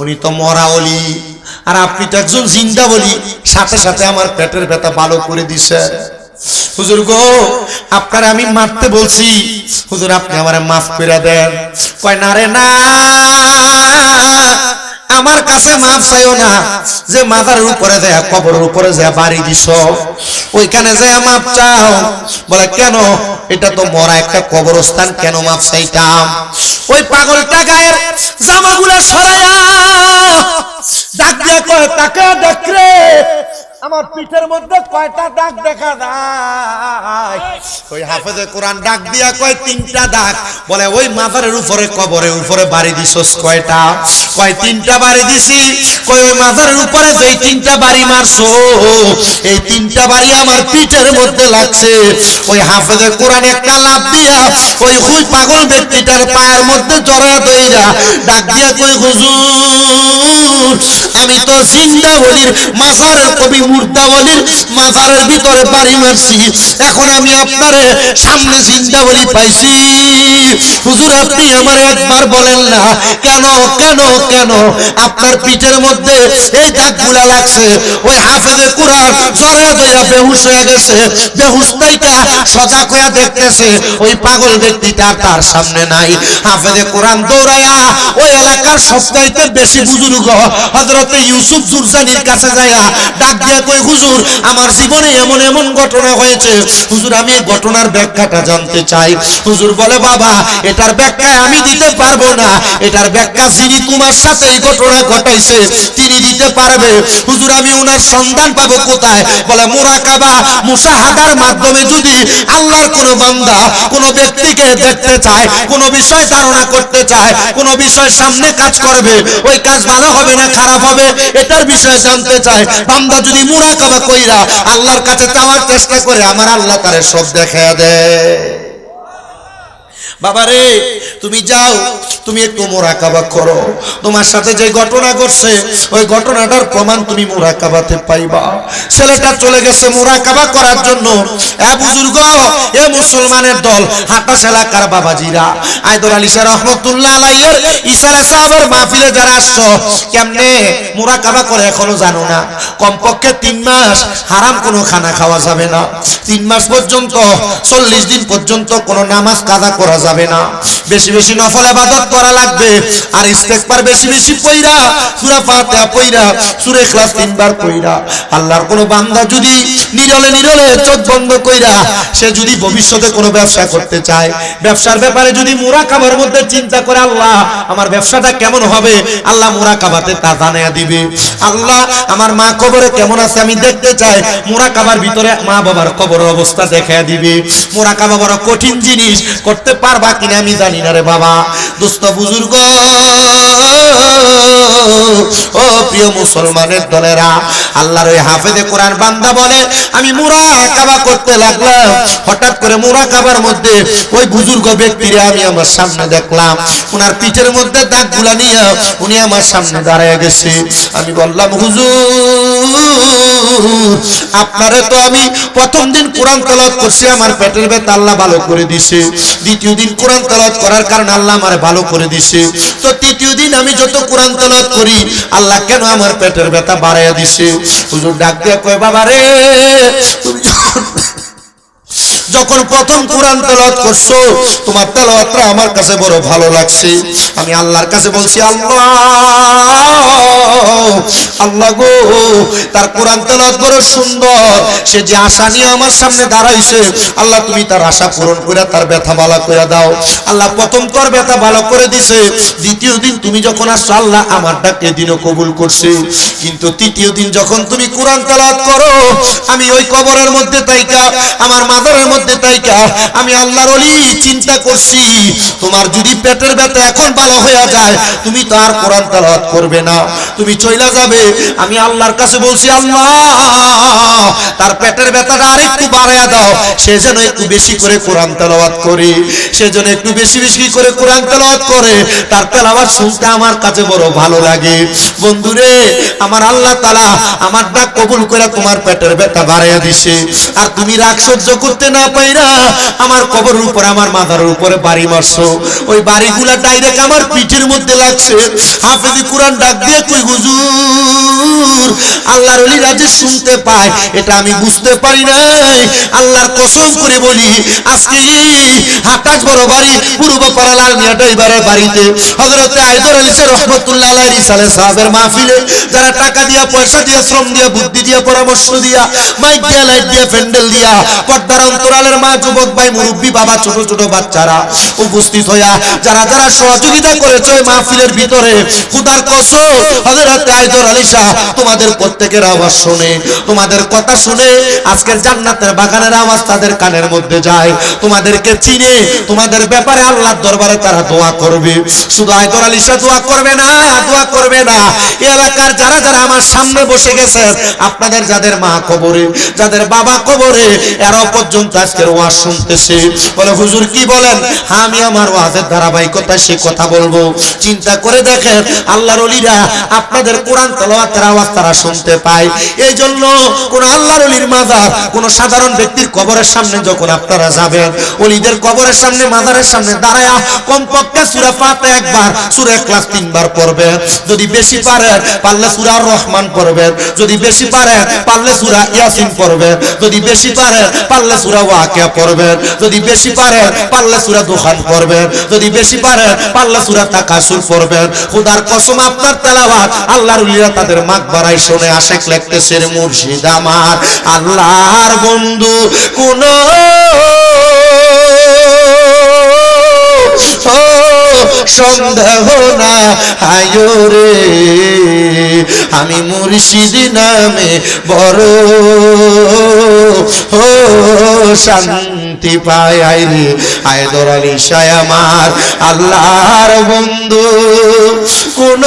উনি তো মরা ওলি আর আপনি তো একজন জিন্দা বলি, সাথে সাথে আমার পেটের ব্যথা ভালো করে দিছে। হুজুর গো, আপনারা আমি মারতে বলছি, হুজুর আপনি আমারে মাফ করে দেন। কয় না রে না, আমার কাছে মাফ চাইও না, যে মাজারের উপরে যায় কবরের উপরে যায় বাড়ি দিছ ওইখানে যায় মাফ চাও। বলে কেন? এটা তো মরা একটা কবরস্থান, কেন মাফ চাইতাম? ওই পাগলটা গায়ের জামাগুলা সরাইয়া ডাক দিয়া কয়, তাকে দেখ রে আমার পিঠের মধ্যে কয়টা দাগ দেখা যায়? ওই হাফেজে কোরআন ডাক দিয়া কয় 3টা দাগ। বলে ওই মাজারের উপরে কবরের উপরে বাড়ি দিছস কয়টা? কয় 3টা বাড়ি দিছি। কয় ওই মাজারের উপরে যেই 3টা বাড়ি মারছো এই 3টা বাড়ি আমার পিঠের মধ্যে লাগছে। ওই হাফেজে কোরআন একটা লাফ দিয়া ওই পাগল ব্যক্তিটার পায়ের মধ্যে জড়ায় দইরা ডাক দিয়া কয়, হুজুর আমি তো জিন্দা বলির মাজারের কবি মুর্দাওয়ালির মাজারের ভিতরে বাড়ি মারছি, এখন আমি আপনার সামনে জিন্দা বলি পাইছি। হুজুর আপনি আমার একবার বলেন না কেন কেন কেন আপনার পিঠের মধ্যে এই দাগগুলা লাগছে? ওই হাফেজে কোরআন জড়ায়া দইরা বেহুশ হয়ে গেছে। বেহুশ তাইকা সজাগ হয়ে দেখতেছে ওই পাগল ব্যক্তিটা তার সামনে নাই। হাফেজে কোরআন দৌড়ায়া ওই এলাকার সবচাইতে বেশি বুজুর্গ হযরতে ইউসুফ জুরজানির কাছে যায়া ডাক দিয়া কই হুজুর আমার জীবনে এমন এমন ঘটনা হয়েছে হুজুর আমি এই ঘটনার ব্যাখ্যাটা জানতে চাই। হুজুর বলে বাবা এটার ব্যাখ্যা আমি দিতে পারবো না, এটার ব্যাখ্যা যিনি তোমার সাথে এই ঘটনা ঘটাইছে তিনি দিতে পারবে। হুজুর আমি ওনার সন্ধান পাবো কোথায়? বলে মুরাকাবা মুশাহাদার মাধ্যমে যদি আল্লাহর কোন বান্দা কোন ব্যক্তিকে দেখতে চায়, কোন বিষয় ধারণা করতে চায়, কোন বিষয় সামনে কাজ করবে, ওই কাজ ভালো হবে না খারাপ হবে এটার বিষয়ে জানতে চায়, বান্দা যদি মুরাকাবা কইরা আল্লাহর কাছে যাওয়ার চেষ্টা করে আমার আল্লাহ তারে সব দেখায়া দেয়। বাবারে তুমি যাও, তুমি একটু মুরাকাবা করো, তোমার সাথে যে ঘটনা ঘটছে ওই ঘটনাটার প্রমাণ তুমি মুরাকাবাতে পাইবা। ছেলেটা চলে গেছে মুরাকাবা করার জন্য। এ বুজুর্গ, এ মুসলমানের দল, হাটাশ এলাকার বাবাজিরা, আয়দর আলী শাহ রহমতুল্লাহ আলাইহির ইশারা সাহাবের মাহফিলে যারা আসছো, কেমনে মুরাকাবা করে এখনো জানো না? কমপক্ষে 3 মাস হারাম কোনো খানা খাওয়া যাবে না, 3 মাস পর্যন্ত 40 দিন পর্যন্ত কোনো নামাজ কাজা করা যাবে না, বেশি বেশি নফল ইবাদত করা লাগবে, আর ইস্তেগফার বেশি বেশি পড়া, সূরা ফাতিহা পড়া, সূরা ইখলাস 3 বার পড়া। আল্লাহর কোন বান্দা যদি নীরলে নীরলে চোখ বন্ধ কইরা সে যদি ভবিষ্যতে কোনো ব্যবসা করতে চায়, ব্যবসার ব্যাপারে যদি মুরাকাবার মধ্যে চিন্তা করে আল্লাহ আমার ব্যবসাটা কেমন হবে, আল্লাহ মুরাকাবাতে তা জানায়া দিবে। আল্লাহ আমার মা কবরে কেমন আছে আমি দেখতে চাই, মুরাকাবার ভিতরে মা বাবার কবরের অবস্থা দেখায়া দিবে। মুরাকাবা বড় কঠিন জিনিস, করতে পারবা কিনা আমি জানি না রে বাবা। দোস্ত বুজুর্গ, ও প্রিয় মুসলমানের দলেরা, আল্লাহর ওই হাফেজে কোরআন বান্দা বলে আমি মুরাকাবা করতে লাগলাম, হঠাৎ করে মুরাকাবার মধ্যে ওই বুজুর্গ ব্যক্তিরে আমি আমার সামনে দেখলাম, ওনার পিঠের মধ্যে দাগগুলা নিয়ে উনি আমার সামনে দাঁড়ায় গেছে। আমি বললাম হুজুর আপনারে তো আমি প্রথম দিন কোরআন তেলাওয়াত করছি, আমার পেটের ব্যথা আল্লাহ ভালো করে দিছে, দ্বিতীয় দিন কোরআন তেলাওয়াত করার কারণে আল্লাহ আমারে ভালো করে দিছে, তো তৃতীয় দিন আমি যত কোরআন তেলাওয়াত করি আল্লাহ কেন আমার পেটের ব্যথা বাড়াইয়া দিছে? হুজুর ডাক দিয়ে কয় বাবা রে, তুমি যখন প্রথম কোরআন তেলাওয়াত করছো তোমার তেলাওয়াতটা আমার কাছে বড় ভালো লাগছে, আমি আল্লাহর কাছে বলছি আল্লাহ আল্লাহ গো তার কোরআন তেলাওয়াত বড় সুন্দর, সে যে আশা নিয়ে আমার সামনে দাঁড়াইছে আল্লাহ তুমি তার আশা পূরণ করে তার ব্যথা ভালো করে দাও। আল্লাহ প্রথম তোর ব্যথা ভালো করে দিছে, দ্বিতীয় দিন তুমি যখন আসছো আল্লাহ আমার ডাক এদিনও কবুল করছে, কিন্তু তৃতীয় দিন যখন তুমি কোরআন তেলাওয়াত করো আমি ওই কবরের মধ্যে তাইকা আমার মাজারের মধ্যে তাইকা আমি আল্লাহর ওলি চিন্তা করছি তোমার যদি পেটের ব্যথা এখন ভালো হয়ে যায় তুমি তো আর কোরআন তেলাওয়াত করবে না, তুমি চইলা যাবে। আমি আল্লাহর কাছে বলছি আল্লাহ তার পেটের ব্যথাটা আরেকটু বাড়ায়া দাও, সে যেন একটু বেশি করে কোরআন তেলাওয়াত করে, সে যেন একটু বেশি বেশি করে কোরআন তেলাওয়াত করে, তার তেলাওয়াত শুনতে আমার কাছে বড় ভালো লাগে। বন্ধুরে আমার আল্লাহ তাআলা আমার ডাক কবুল করে তোমার পেটের ব্যথা বাড়াইয়া দিছে, আর তুমি রাগ সহ্য করতে না পাইরা আমার কবরের উপর আমার মাথার উপরে বাড়ি মারছো, ওই বাড়িগুলা ডাইরেক্ট আমার পিঠের মধ্যে লাগছে। হাফেজ কোরআন ডাক দিয়ে কই হুজুর আল্লাহর ওলিরা যে শুনতে পায় এটা আমি বুঝতে পারি নাই, আল্লাহর কসম করে বলি আজকে এই হাটাশ বড় বাড়ি পূর্ব পাড়া লাল মিয়া ড্রাইভারের বাড়িতে হযরত আয়দর আলী শাহ রহমাতুল্লাহ আলাইহি সালে সাহাবের মাহফিলে যারা টাকা দিয়া পয়সা দিয়া শ্রম দিয়া বুদ্ধি দিয়া পরামর্শ দিয়া মাইক দিয়া লাইট দিয়া প্যান্ডেল দিয়া পর্দার অন্তরালের মা যুবক ভাই মুরব্বী বাবা ছোট ছোট বাচ্চারা উপস্থিত হইয়া যারা যারা সহযোগিতা করেছে ওই মাহফিলের ভিতরে খোদার কসম হযরত আয়দর আলী শাহ তোমাদের প্রত্যেকের আওয়াজ শুনে তোমাদের কথা শুনে আজকের জান্নাতের বাগানের আওয়াজ তাদের কানের মধ্যে যায়, তোমাদেরকে চিনে তোমাদের ব্যাপারে আল্লাহর দরবারে তারা দোয়া করবে। শুধু আয়দর আলী শাহ দোয়া করবে না, দোয়া করবে না, এই এলাকার যারা যারা আমার সামনে বসে গেছেন আপনাদের যাদের মা কবরে যাদের বাবা কবরে এরাও পর্যন্ত আজকের ওয়াজ শুনতেছে, বলে হুজুর কি বলেন? আমি আমার ওয়াজের ধারাবাহিকতায় সে কথা বলবো। চিন্তা করে দেখেন আল্লাহর ওলিরা আপনাদের কোরআন তেলাওয়াতের আওয়াজ তারা শুনতে পায়, এই জন্য কোন আল্লাহর ওলির মাজার কোন সাধারণ ব্যক্তির কবরের সামনে যখন আপনারা যাবেন ওলিদের কবরের সামনে মাজারের সামনে দাঁড়ায়া কমপক্ষে সূরা ফাতিহা একবার সূরা ইখলাস 3 বার পড়বেন, যদি বেশি পারেন পারলে সূরা রহমান পড়বেন, যদি বেশি পারেন পারলে সূরা ইয়াসিন পড়বেন, যদি বেশি পারেন পারলে সূরা ওয়াকিয়া পড়বেন, যদি বেশি পারেন পারলে সূরা দুখান পড়বেন, যদি বেশি পারেন পারলে সূরা তাকাসুর পড়বেন। খোদার কসম আপনার তেলাওয়াত আল্লাহর ওলিরা তাদের মাকবারায় শুনে আশেক লাগতেছে রে মুর্শিদ আমার আল্লাহর বন্ধু কোন সন্দেহ না আয়ো রে আমি মুর্শিদ নামে বড় শান্তি পাই আয় রে হায়দার আলী শাহ আমার আল্লাহর বন্ধু কোন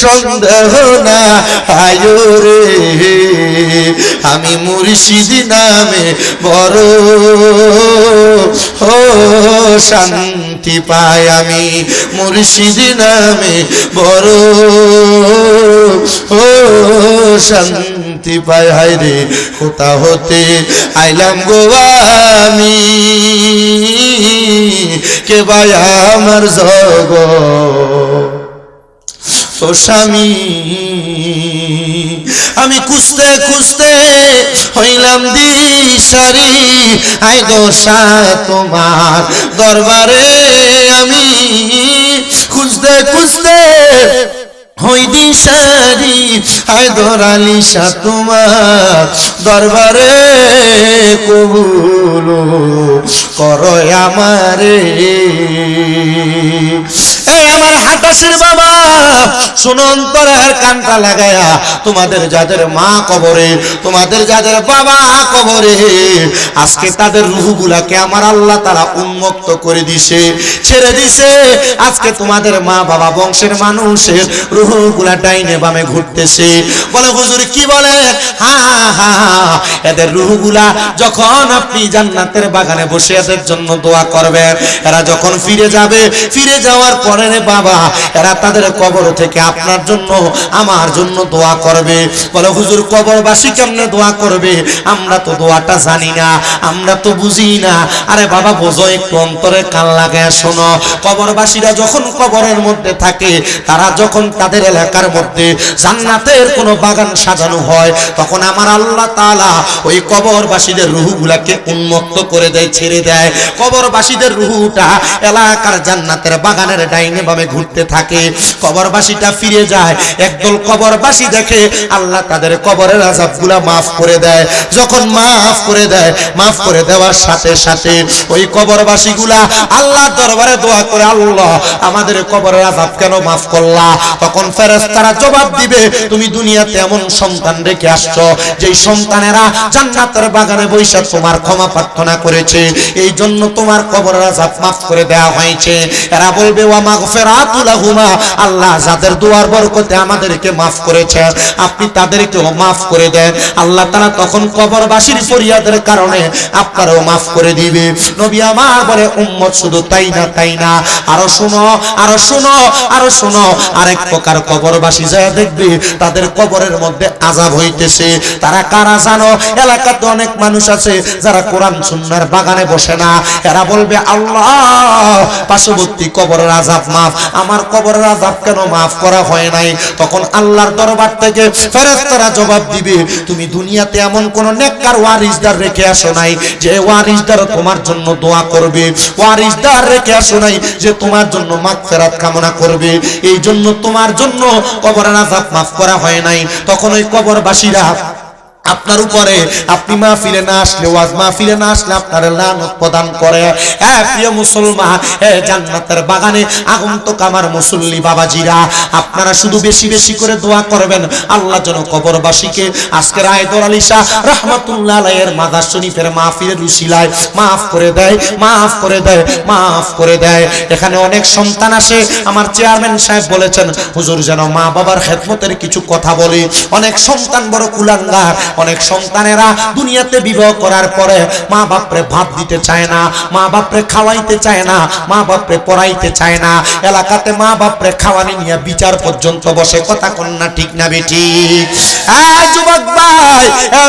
সন্দেহ না আয়ো রে আমি মুর্শিদ নামে বড় শান্তি পাই আমি মুর্শিদ নামে বড় শান্তি পাই হায় রে কোথা হতে আইলাম গো আমি কে ভাই আমার জগৎ ও স্বামী আমি খুঁজতে খুঁজতে হইলাম দিশারি আই দশা তোমার দরবারে আমি খুঁজতে খুঁজতে হই দিশারি হায়দার আলী শাহ তোমার দরবারে কবুল করো আমারে। এই আমার হাটাসের বাবা শোনো অন্তরের কানটা লাগায়া তোমাদের যাদের মা কবরে তোমাদের যাদের বাবা কবরে আজকে তাদের রূহগুলাকে আমার আল্লাহ তাআলা উন্মুক্ত করে দিছে ছেড়ে দিছে। আজকে তোমাদের মা বাবা বংশের মানুষের রূহগুলা ডাইনে বামে ঘুরতেছে। বলে হুজুর কি বলে? এদের রূহগুলা যখন আপনি জান্নাতের বাগানে বসে এদের জন্য দোয়া করবেন, এরা যখন ফিরে যাবে, ফিরে যাওয়ার পরে রে বাবা এরা তাদের কবর থেকে আপনার জন্য আমার জন্য দোয়া করবে। বলে হুজুর কবরবাসী কেমনে দোয়া করবে? আমরা তো দোয়াটা জানি না, আমরা তো বুঝি না। আরে বাবা বোঝো, একটু অন্তরে কান লাগায় শোনো। কবরবাসীরা যখন কবরের মধ্যে থাকে, তারা যখন তাদের এলাকার মধ্যে জান্নাতের কোনো বাগান সাজানো হয়, তখন আমার আল্লাহ তাআলা ওই কবরবাসীদের রূহগুলাকে উন্মুক্ত করে দেয়, ছেড়ে দেয়। কবরবাসীদের রূহটা এলাকার জান্নাতের বাগানের ডাইনে বামে ঘুরতে থাকে। কবরবাসীটা ফিরে যায়, একদল কবরবাসী দেখে আল্লাহ তাদের কবরের আযাবগুলা মাফ করে দেয়। যখন মাফ করে দেয়, মাফ করে দেওয়ার সাথে সাথে ওই কবরবাসীগুলা আল্লাহর দরবারে দোয়া করে, আল্লাহ আমাদের কবরের আযাব কেন মাফ করলা? তখন ফেরেশতারা জবাব দিবে, তুমি দুনিয়াতে এমন সন্তান রেখে আসছো যেই সন্তানেরা জান্নাতের বাগানে বৈশা তোমার ক্ষমা প্রার্থনা করেছে, এই জন্য তোমার কবরের আযাব মাফ করে দেওয়া হয়েছে। এরা বলবে ওয়া মাগফিরাতু লাহুমা, আল্লাহ যাদের দুয়ার বরকতে আমাদেরকে মাফ করেছেন আপনি তাদেরকেও মাফ করে দেন। আল্লাহ তাআলা তখন কবরবাসীর ফরিয়াদের কারণে আপনারও মাফ করে দিবে। নবী আমার বলে উম্মত শুধু তাই না, তাই না, আরো শুনো, আরো শুনো, আরো শুনো। আরেক প্রকার কবরবাসী যায় দেখবে তাদের কবরের মধ্যে আযাব হইতেছে। তারা কারা জানো? এলাকাতে অনেক মানুষ আছে যারা কোরআন সুন্নাহর বাগানে বসে না। এরা বলবে আল্লাহ পার্শ্ববর্তী কবরের আযাব মাফ, আমার কবরের আযাব কেন মাফ করা হয় নাই? তখন আল্লাহর দরবার থেকে ফেরেশতারা জবাব দিবে, তুমি দুনিয়াতে এমন কোন নেককার ওয়ারিসদার রেখে আসো নাই যে ওয়ারিসদার তোমার জন্য দোয়া করবে, ওয়ারিসদার রেখে আসো নাই যে তোমার জন্য মাগফিরাত কামনা করবে, এই জন্য তোমার জন্য কবরের আযাব মাফ করা হয় নাই। তখন ওই কবরবাসীরা আপনার উপরে, আপনি মাহফিলে না আসলে, ওয়াজ মাহফিলে না আসলে আপনার লানত প্রদান করে। হ্যাঁ প্রিয় মুসলমান, হ্যাঁ জান্নাতের বাগানে আগন্তুক আমার মুসল্লি বাবাজিরা, আপনারা শুধু বেশি বেশি করে দোয়া করবেন আল্লাহ যেন কবরবাসীকে আজকের হায়দার আলী শাহ রাহমাতুল্লাহ আলাইহির মাজার শরীফের মাহফিলের উসিলায় মাফ করে দেয়, মাফ করে দেয়, মাফ করে দেয়। এখানে অনেক সন্তান আসে, আমার চেয়ারম্যান সাহেব বলেছেন হুজুর যেন মা বাবার খেদমতের কিছু কথা বলি। অনেক সন্তান বড় কুলাঙ্গার, অনেক সন্তানেরা দুনিয়াতে বিবাহ করার পরে মা বাপরে ভাত দিতে চায় না, মা বাপরে খাওয়াইতে চায় না, মা বাপরে পড়াইতে চায় না। এলাকাতে মা বাপরে খাওয়ানি নিয়ে বিচার পর্যন্ত বসে। কথা কন্যা ঠিক না বেটি? যুবক ভাই ভাই,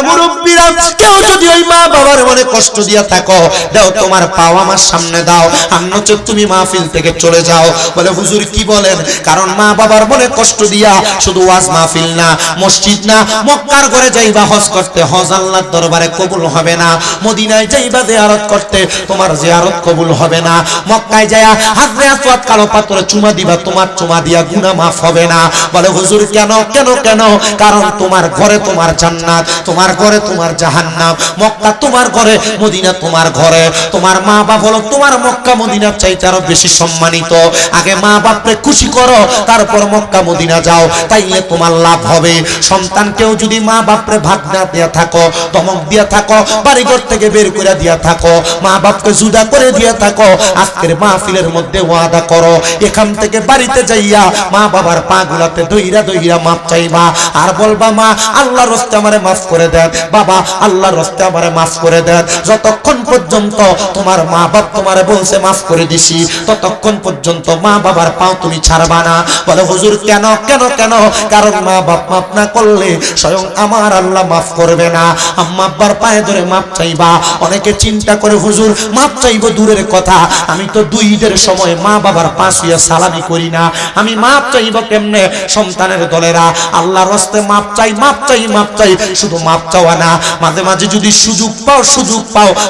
মুরব্বীরা, কেউ যদি ওই মা বাবার মনে কষ্ট দিয়া থাকো, দাও তোমার পাও আমার সামনে দাও, আর নচেত তুমি মাহফিল থেকে চলে যাও। বলে হুজুর কি বলেন? কারণ মা বাবার মনে কষ্ট দিয়া শুধু ওয়াজ মাহফিল না, মসজিদ না, মক্কার ঘরে যাইবা হজ করতে, হজ আল্লাহর দরবারে কবুল হবে না। মদিনায় যাইবা জিয়ারত করতে, তোমার জিয়ারত কবুল হবে না। মক্কায় যায়া হাজরে আসওয়াদ কালো পাথরে চুমা দিবা, তোমার চুমা দিয়া গুনাহ মাফ হবে না। বলে হুজুর কেন কেন কেন? কারণ তোমার ঘরে তোমার জান্নাত, তোমার ঘরে তোমার জাহান্নাম। মক্কা তোমার ঘরে, মদিনা তোমার ঘরে। তোমার মা বাপ হলো তোমার মক্কা মদিনার চাইতে আরো বেশি সম্মানিত। আগে মা বাপরে খুশি করো, তারপর মক্কা মদিনা যাও, তাইলে তোমার লাভ হবে। সন্তানকেও যদি মা বাপরে ভাত না দিয়া থাকো, ধমক দিয়া থাকো, বাড়িঘর থেকে বের করে দিয়া থাকো, মা বাপকে জুদা করে দিয়া থাকো, আজকের মাহফিলের মধ্যে ওয়াদা করো, এখান থেকে বাড়িতে যাইয়া মা বাবার পা গুলাতে দইরা দইরা মাপ চাইবা, আর বলবা মা আল্লাহর রাস্তে আমারে মাফ করে দেন, বাবা আল্লাহর রাস্তে আমারে মাফ করে দেন। যতক্ষণ পর্যন্ত তোমার মা বাপ তোমারে বলছে মাফ করে দিছি, ততক্ষণ পর্যন্ত মা বাবার পাও তুমি ছাড়বা না। বলে হুজুর কেন কেন কেন? কারণ মা বাপ মাফ না করলে স্বয়ং আমার আল্লাহ মাফ করবে না। আম্মা আব্বার পায়ে ধরে মাপ চাইবা। অনেকে চিন্তা করে হুজুর মাপ চাইবো দূরের কথা, আমি তো দুই ঈদের সময় মা বাবার পা ছুঁয়ে সালামি করি না, আমি মাপ চাইবো কেমনে? সন্তানের দলেরা আল্লাহর রাস্তে মাপ চাই, মাপ চাই, মাপ চাই। শুধু মাপ চাওয়া না, মাঝে মাঝে যদি সুযোগ পাও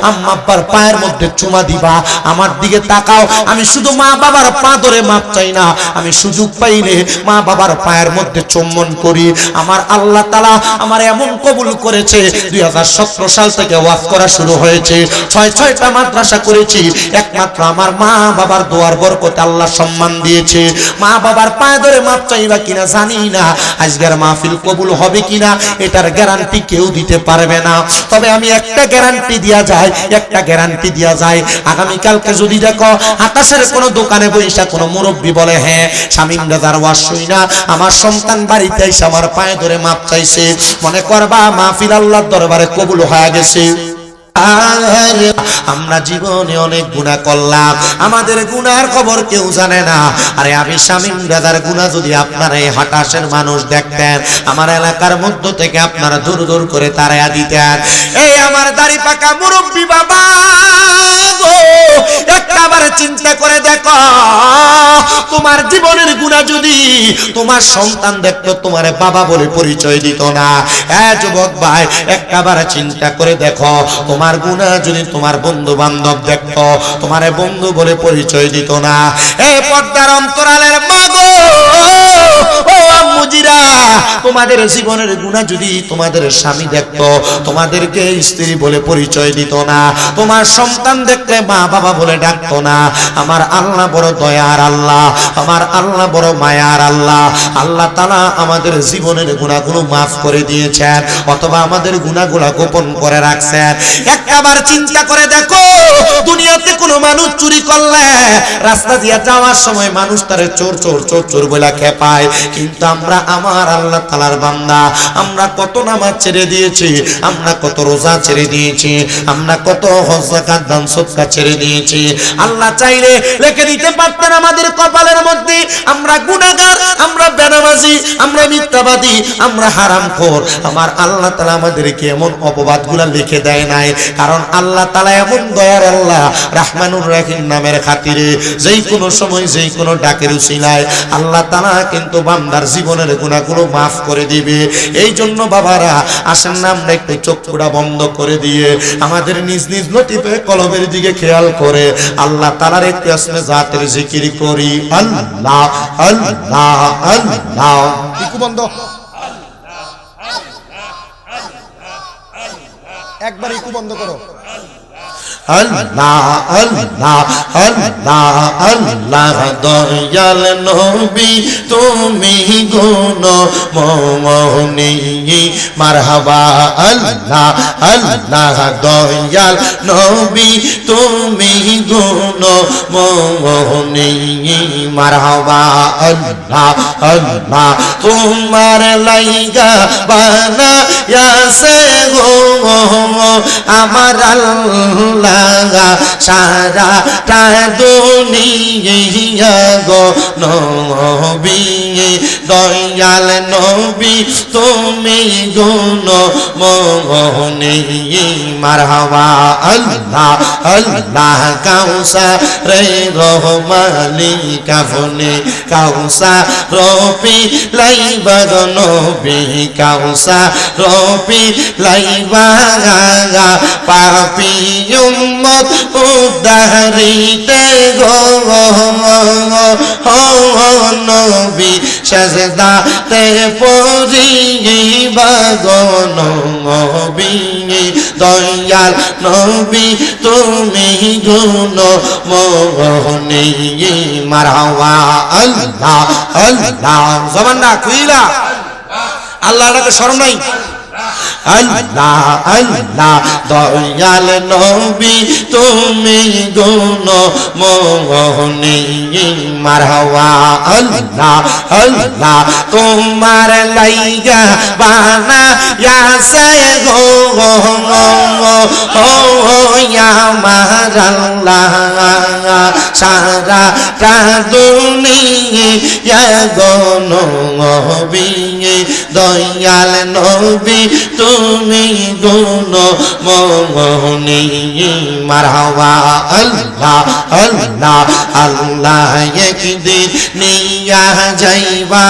আম্মা আব্বার পায়ের মধ্যে চুমা দিবা, আমার দিকে তাকাও। আমি শুধু মা বাবার পা ধরে মাপ চাই না, আমি সুযোগ পাইলে মা বাবার পায়ের মধ্যে চুম্বন করি। আমার আল্লাহ তাআলা আমার এমন কবুল করেছে, 2017 সাল থেকে ওয়াজ করা শুরু হয়েছে, 6টা মাদ্রাসা করেছি, একমাত্র আমার মা বাবার দোয়ার বরকতে আল্লাহ সম্মান দিয়েছে। মা বাবার পায়ে ধরে মাপ চাইবা কিনা জানি না, আজকের মাহফিল কবুল হবে কিনা এটার গ্যারান্টি কেউ দিতে পারবে না। তবে আমি একটা গ্যারান্টি গ্যারান্টি দিয়া যায়, আগামীকালকে যদি দেখো আকাশের কোনো দোকানে বইসা কোনো মুরব্বী বলে হ্যাঁ শামীম রাজার ওয়াজ শুই না, আমার সন্তান বাড়িতে এসে আমার পায়ে ধরে মাপ চাইছে, মনে করবা মাহফিল আল্লাহর দরবারে কবুল হয়ে গেছে। আমরা জীবনে অনেক গুনাহ করলাম, আমাদের গুনার খবর কেউ জানে না। আরে আমি শামীম দাদার গুনাহ যদি আপনারা এই হাটাশের মানুষ দেখতেন, আমার এলাকার মধ্য থেকে আপনারা দূর দূর করে তাড়াইয়া দিতেন। এই আমার দাড়ি পাকা মুরব্বী বাবা গো, একবার চিন্তা করে দেখো, তোমার জীবনের গুনাহ যদি তোমার সন্তান দেখতো, তোমারে বাবা বলে পরিচয় দিত না। যুবক ভাই একবার চিন্তা করে দেখো, তোমার গুনাহ যদি তোমার বন্ধু বান্ধব দেখতো, তোমারে বন্ধু বলে পরিচয় দিত না। এই পর্দার অন্তরালের মা গো, ও আম্মুজিরা, তোমাদের জীবনের গুনাহ যদি তোমাদের স্বামী দেখতো, তোমাদেরকে স্ত্রী বলে পরিচয় দিত না। তোমার সন্তান দেখলে মা বাবা বলে ডাকতো না। আমার আল্লাহ বড় দয়ার আল্লাহ, আমার আল্লাহ বড় মায়ার আল্লাহ। আল্লাহ তাআলা আমাদের জীবনের গুনাহগুলো মাফ করে দিয়েছেন, অথবা আমাদের গুনাহগুলো গোপন করে রাখছেন। একবার চিন্তা করে দেখো, দুনিয়াতে কোনো মানুষ চুরি করলে রাস্তা দিয়ে যাওয়ার সময় মানুষ তারে চোর চোর চোর চোর বলে খেপায়, কিন্তু আমরা আমার আল্লাহ তাআলার বান্দা, আমরা কত নামাজ ছেড়ে দিয়েছি, আমরা কত রোজা ছেড়ে দিয়েছি, আমরা কত হজ যাকাত দান সদকা ছেড়ে দিয়েছি। আল্লাহ চাইলে লিখে দিতে পারতেন আমাদের কপালের মধ্যে আমরা গুনাহগার, আমরা বেনামাজি, আমরা মিথ্যাবাদী, আমরা হারামখোর। আমার আল্লাহ তাআলা আমাদেরকে এমন অপবাদগুলো লিখে দেয় নাই, কারণ আল্লাহ তাআলা এমন দয়ার আল্লাহ, রাহমানুর রহিম নামের খাতিরে যেই কোনো সময় যেই কোনো ডাকের উসিলায় আল্লাহ তাআলা কিন্তু বান্দার জীবনের গুনাহগুলো মাফ করে দিবে। এই জন্য বাবারা আসেন না আমরা একটু চোখটা বন্ধ করে দিয়ে আমাদের নিজ নিজ লতিফে কলবের দিকে খেয়াল করে আল্লাহ তাআলার একটু আসলে জাতের জিকির করি। আল্লাহ আল্লাহ আল্লাহ, একটু বন্ধ, একবার একটু বন্ধ করো। আল্লাহ আল্লাহ আল্লাহ আল্লাহ, দয়াল নবী তুমি গুণময়ী মারহাবা। আল্লাহ আল্লাহ, দয়াল নবী তুমি গুণময়ী মারহাবা। আল্লাহ আল্লাহ, তোমার লাইগা বানায়াছে গো আমার আল্লাহ সারাটা দুনিয়া গো নবী দয়াল নবী তুমি গুণ মোহনী মারহাবা আল্লাহ আল্লাহ কাউসারে রহমানি কাফনে কাউসারপি লাইবা গো নবী কাউসারপি লাইবা পাপী উম্মত উদ্ধারিতে গো নবী সাজদাতে পড়িবা গো নবী দয়াল নবী তুমি গুণ মোহনী মারহাবা আল্লাহ আল্লাহ জবান না কইলা আল্লাহকে শরম নাই আল্লাহ আল্লাহ দয়াল নবী তুমি গুণ মোহনী মারহাবা আল্লাহ আল্লাহ তোমার লাইগা বানায়াছে গো আমার আল্লাহ সারাটা দুনিয়া গো নবী দয়াল নবী তুমি গুণ মোহনী মারহাবা আল্লাহ আল্লাহ আল্লাহ একদিন নিয়া যাইবা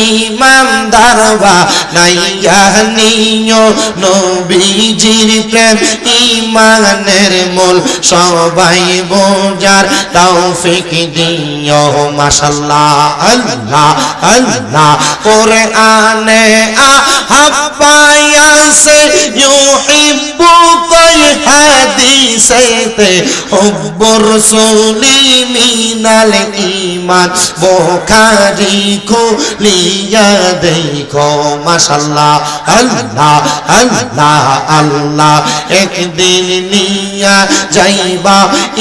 ইমানদারবা নাইয়া নিও নবীজির প্রেম ইমানের মূল সবাই বোঝার তৌফিক দিও মাশাআল্লাহ আল্লাহ আল্লাহ কোরআনে আহাবায়াসে ইউহিব্বুকা হাদিসেতে হুব্বুর রাসূলি মিনাল ঈমান বুখারী খুলিয়া দেখো মাশাআল্লাহ আল্লাহ আল্লাহ আল্লাহ একদিন নিয়া যাইবা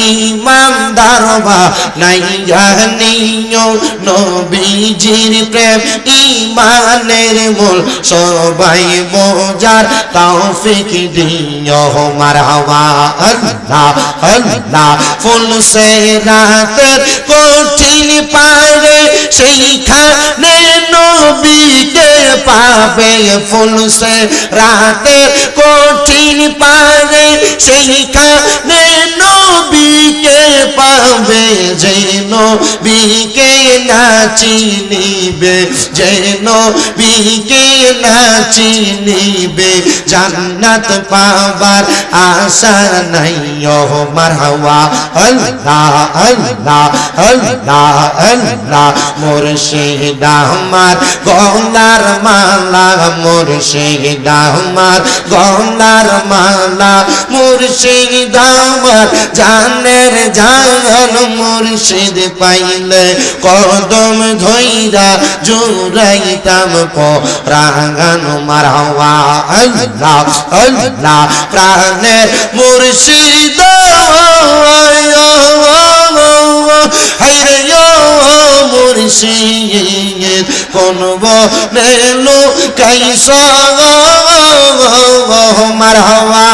ইমানদারবা নাইয়া নিও নবীজির প্রেম ইমানের মূল সবাই বোঝার তৌফিক দিও মারহাবা আল্লাহ আল্লাহ ফুল সে রাতের কঠিন পারে সেইখানে নবীকে পাবে ফুল সে রাতের কঠিন পারে সেইখানে নবীকে পাবে যে নবীকে না চিনিবে যে নবীকে না চিনিবে জান্নাত পাবার আশা নাই ও মারহাবা আল্লাহ আল্লাহ আল্লাহ আল্লাহ মুর্শিদ আমার গলার মালা মুর্শিদ আমার গলার মালা মুর্শিদ আমার জানের জান মুর্শিদ পাইলে কদম ধইরা জুরাইতাম পরাগান মারহাবা আল্লাহ আল্লাহ প্রাণের মুর্শিদ হায়রে মুর্শিদ কোন বনে লুকাইছো মারহাবা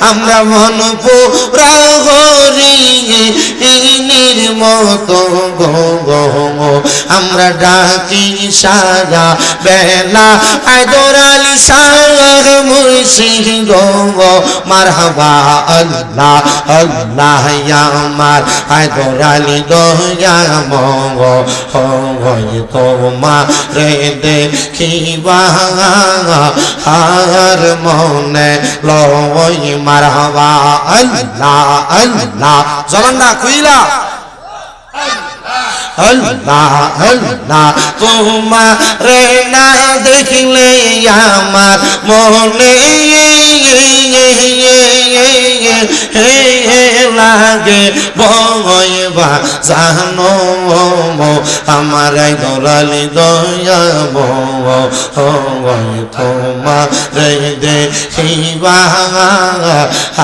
আমরা মন পুরা হরি ইনির মতো গো আমরা ডাকি সারা বেলা হায়দর আলী শাহ মুর্শিদ গো মারহাবা আল্লাহ আল্লাহ আমার হায়দর আলী দয়া মগ হয় তোমার দেখিবা আর মনে লয় মারহাবা আল্লাহ আল্লাহ জবানটা কইলা আল্লাহ আল্লাহ তোমারে না দেখলে আমার মনে লাগে বয়বা জানো আমার দলালি দয়া তোমারে দেখিবা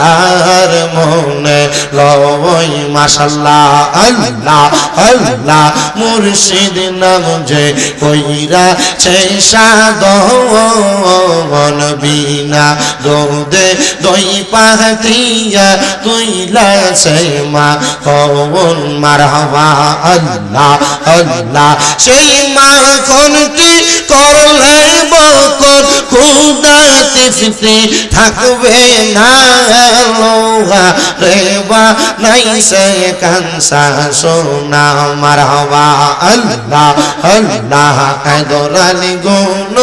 আর মনে লয় মাশাআল্লাহ আল্লাহ আল্লাহ মুর্শিদ নাম যে কইরা ছে সাধন বিনা দোদে দুই পাতিয়া তুইলাছে মা কোন মারহাবা আল্লাহ আল্লাহ সেই মা কোনটি করলে বকর খুদা তিফতি থাকবে না লোহা রেবা নাই সে কানসা সোনা মারহাবা আল্লাহ আল্লাহ দরানি গুণ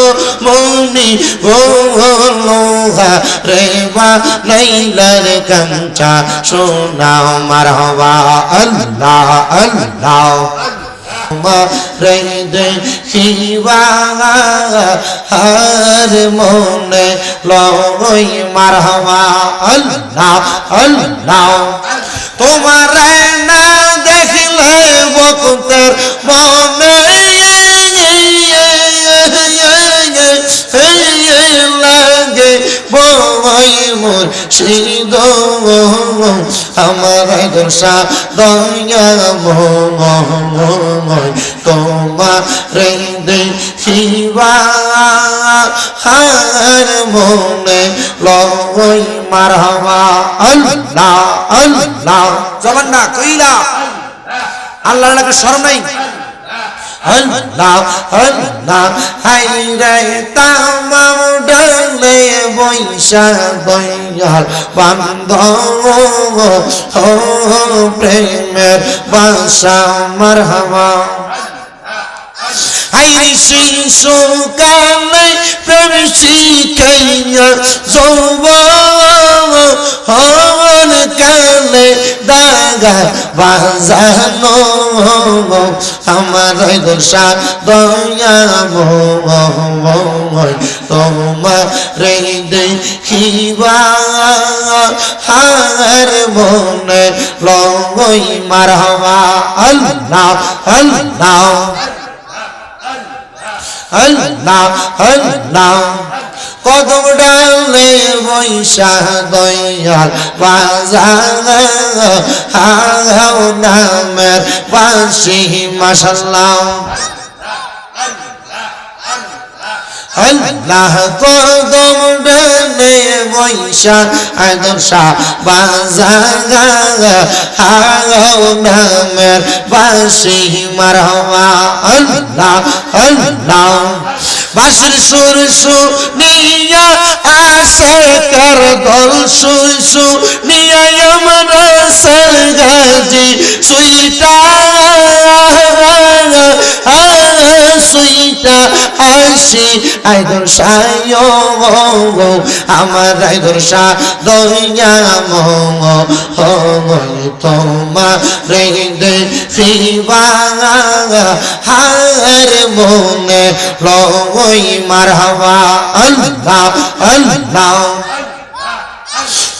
মনি লোহা রেবা নাইলার কাঞ্চা সোনা মারহাবা আল্লাহ আল্লাহ রে দেখিবা হার মনে লই মারহাবা আল্লাহ আল্লাহ তোমার না দেখলে বক্তের মনে লাগে বই মুর্শিদ আমার দোষা দয়া তোমার দেখিবা হার মনে লই মারহাবা আল্লাহ আল্লাহ জবান না কইলা আল্লাহর নাকি শরম নাই আল্লাহ আল্লাহ হাই রে তামাম ডালে বৈশা দয়াল বান্ধব ও প্রেমের বাসা মারহাবা হাই শিশু কালে প্রেম শিখাইয়া যৌবন হন কালে দাগা বাজানো আমার দোষা দয়া তোমার দেখিবা হার মনে লই মারহাবা আল্লাহ আল্লাহ আল্লাহ আল্লাহ কদম ডালে বৈশা দয়াল বাজাও নামের বাঁশি মাশাআল্লাহ আল্লাহ কদম ডালে বৈশা আদর্শা বাজাও নামের বাঁশি মারহাবা আল্লাহ আল্লাহ বাঁশির সুর শুনিয়া আসে কার দল শুনিয়া আমরা সাগাজি সুইটা সুইটা আসি আইদর সায় আমার আইদর সা দয়া তোমার দেখিবা হার মনে লই মারহাবা আল্লাহ আল্লাহ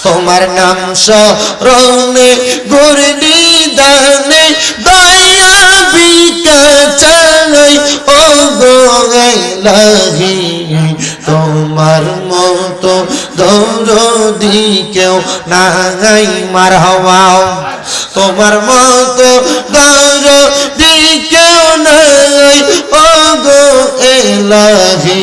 তোমার নাম স্মরণে গুরনি দানে দয়া বিকা চাই ও গো ইলাহি তোমার মতো দরদি কেউ নাই মারহাবা তোমার মতো দরদি কেউ নাই ও গো ইলাহি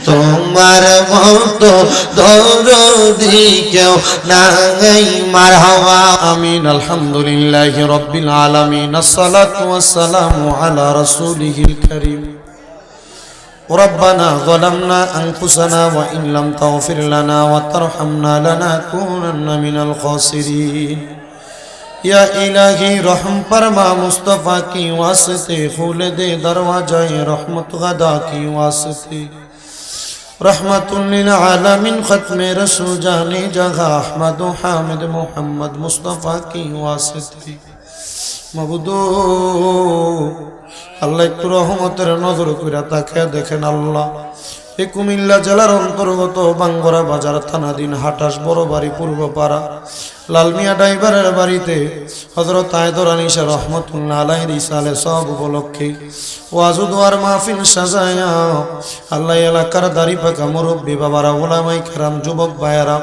তোমার মতো দরদি কেউ নাই মারহাবা আমিন আলহামদুলিল্লাহি রাব্বিল আলামিন আসসালাতু ওয়াসসালামু আলা রাসূলিহিল কারীম ربنا ظلمنا أنفسنا وإن لم تغفر لنا وترحمنا لنكونن من الخاسرين या इलाही रहम फरमा मुस्तफ़ा की वास्ते खोल दे दरवाज़ाए रहमत गदा की वास्ते रहमतुल लिल आलमीन खत्म रसूल जाने जगह अहमद हामिद मोहम्मद मुस्तफ़ा की वास्ते मबुदो আল্লাহ একটু রহমতের নজর কইরা তাকে দেখেন আল্লাহ এই কুমিল্লা জেলার অন্তর্গত বাঙ্গরা বাজার থানাধীন হাটাস বড় বাড়ি পূর্বপাড়া লালমিয়া ড্রাইভারের বাড়িতে হযরত আয়দর আনিশা রহমাতুল্লাহ আলাইহির ইসালে সব উপলক্ষে ওয়াজ দুয়ার মাহফিল সাজায়া আল্লাহ এলাকার দাড়ি পাকা মুরব্বি বাবারা উলামায়ে কেরাম যুবক ভাইয়েরা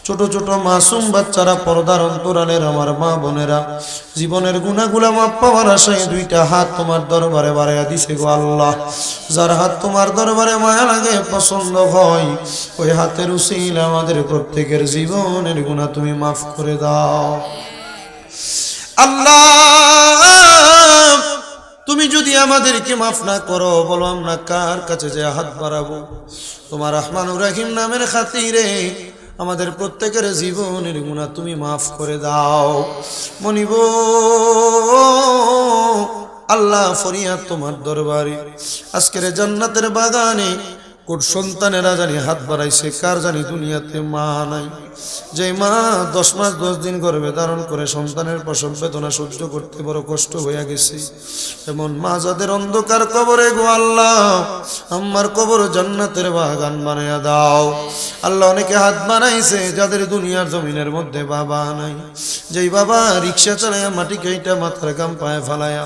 ছোট ছোট মাসুম বাচ্চারা, পর্দার অন্তরালের আমার মা বোনেরা, জীবনের গুনাহগুলো মাপ পাওয়ার আশায় দুইটা হাত তোমার দরবারে বাড়াইয়া দিছে গো আল্লাহ। যার হাত তোমার দরবারে মায়া লাগে, পছন্দ হয়, ওই হাতের উসিলা আমাদের প্রত্যেকের জীবনের গুনাহ তুমি মাফ করে দাও আল্লাহ। তুমি যদি আমাদেরকে মাফ না করো, বলো আমরা কার কাছে যে হাত বাড়াবো? তোমার রহমানুর রহিম নামের খাতিরে আমাদের প্রত্যেকের জীবনের গুনাহ তুমি মাফ করে দাও। মনিব আল্লাহ, ফরিয়াদ তোমার দরবারে, আজকের জান্নাতের বাগানে কোট সন্তানেরা জানি হাত বাড়াইছে, কার জানি দুনিয়াতে মা নাই, যে মা 10 মাস 10 দিন গর্ভে ধারণ করে সন্তানের প্রসব বেদনা সহ্য করতে বড় কষ্ট হইয়া গেছে, এমন মা যাদের অন্ধকার কবরে গো আল্লাহ, আমার কবর জান্নাতের বাগান বানাইয়া দাও আল্লাহ। অনেকে হাত বানাইছে যাদের দুনিয়ার জমিনের মধ্যে বাবা নাই, যেই বাবা রিক্সা চালাইয়া মাটি কাইটা মাথার গাম পায়ে ফালাইয়া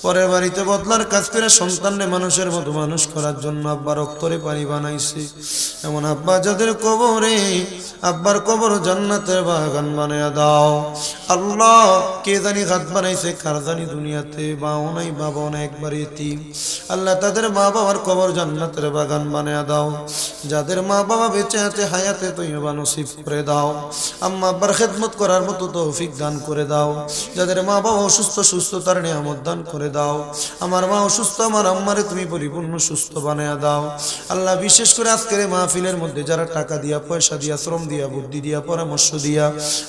পরের বাড়িতে বদলার কাজ করে সন্তানরে মানুষের মতো মানুষ করার জন্য আব্বা রক্তরে পানি বানাইছে, এমন আব্বা যাদের কবরে, আব্বার কবর জান্নাতের বাগান বানাইয়া দাও আল্লাহ। কে জানি হাত বানাইছে, কার জানি দুনিয়াতে মাও নাই বাবাও নাই, একবার ইতিম আল্লাহ, তাদের মা বাবার কবর জান্নাতের বাগান বানাইয়া দাও। যাদের মা বাবা বেঁচে আছে হায়াতে তৈয়বা নসিব করে দাও, আম্মা আব্বার খেদমত করার মতো তৌফিক দান করে দাও। যাদের মা বাবা অসুস্থ, সুস্থতার নিয়ামত দান করে দাও। আমার মা অসুস্থ, আমার আম্মারে তুমি পরিপূর্ণ সুস্থ বানাইয়া দাও আল্লাহ। বিশেষ করে আজকের মাহফিলের মধ্যে যারা টাকা দিয়া, পয়সা দিয়া, শ্রম দিয়া, বুদ্ধি দিয়া, পরামর্শ দিয়া,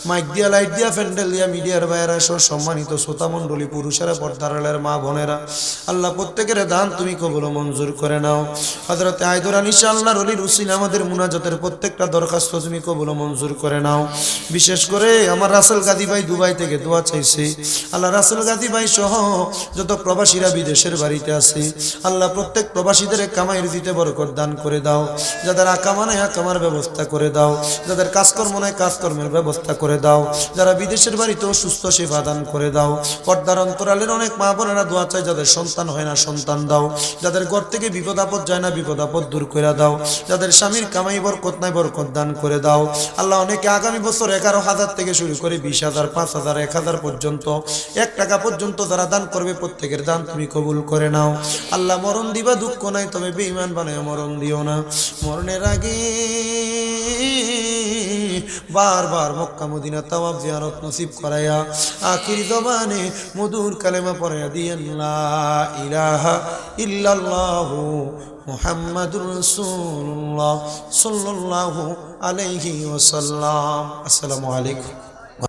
মাইক দিয়া, লাইট দিয়া, প্যান্ডেল দিয়া, মিডিয়ার বাইরা সহ সম্মানিত শ্রোতা মণ্ডলী, পুরুষেরা, পর্দারালের মা বোনেরা, আল্লাহ প্রত্যেকের দান তুমি কবুল মঞ্জুর করে নাও। হযরতে আইদুর আনিশা আল্লাহর ওলির উসিলা আমাদের মুনাজাতের প্রত্যেকটা দরখাস্ত তুমি কবুল মঞ্জুর করে নাও। বিশেষ করে আমার রাসেল গাজী ভাই দুবাই থেকে দোয়া চাইছে আল্লাহ, রাসেল গাজী ভাই সহ যত প্রবাসীরা বিদেশের বাড়িতে আছে আল্লাহ, প্রত্যেক প্রবাসীদের কামাইয়ের দিতে বরকত দান করে দাও। যাদের আকামা নাই আকামার ব্যবস্থা করে দাও, যাদের কাজকর্ম নাই কাজকর্মের ব্যবস্থা করে দাও, যারা বিদেশের বাড়িতেও সুস্থ সেবা দান করে দাও। পর্দার অন্তরালের অনেক মা বোনেরা দোয়া চায়, যাদের সন্তান হয় না সন্তান দাও, যাদের ঘর থেকে বিপদ আপদ যায় না বিপদ আপদ দূর করে দাও, যাদের স্বামীর কামাই বরকত নাই বরকত দান করে দাও আল্লাহ। অনেকে আগামী বছর 11,000 থেকে শুরু করে 20,000, 5,000, 1,000 পর্যন্ত, 1 টাকা পর্যন্ত যারা দান করবে প্রত্যেকের দান তুমি কবুল করে নাও আল্লাহ। মরণ দিবা দুঃখ নাই, তবে বেঈমান বানায় মরণ দিও না। মরণের আগে বারবার মক্কা মদিনা তাওয়াফ জিয়ারত নসিব করায়া আখির জবানে মধুর কালেমা পড়াইয়া দিয়েন লা ইলাহা ইল্লাল্লাহু মুহাম্মাদুর রাসূলুল্লাহ সাল্লাল্লাহু আলাইহি ওয়াসাল্লাম। আসসালামু আলাইকুম।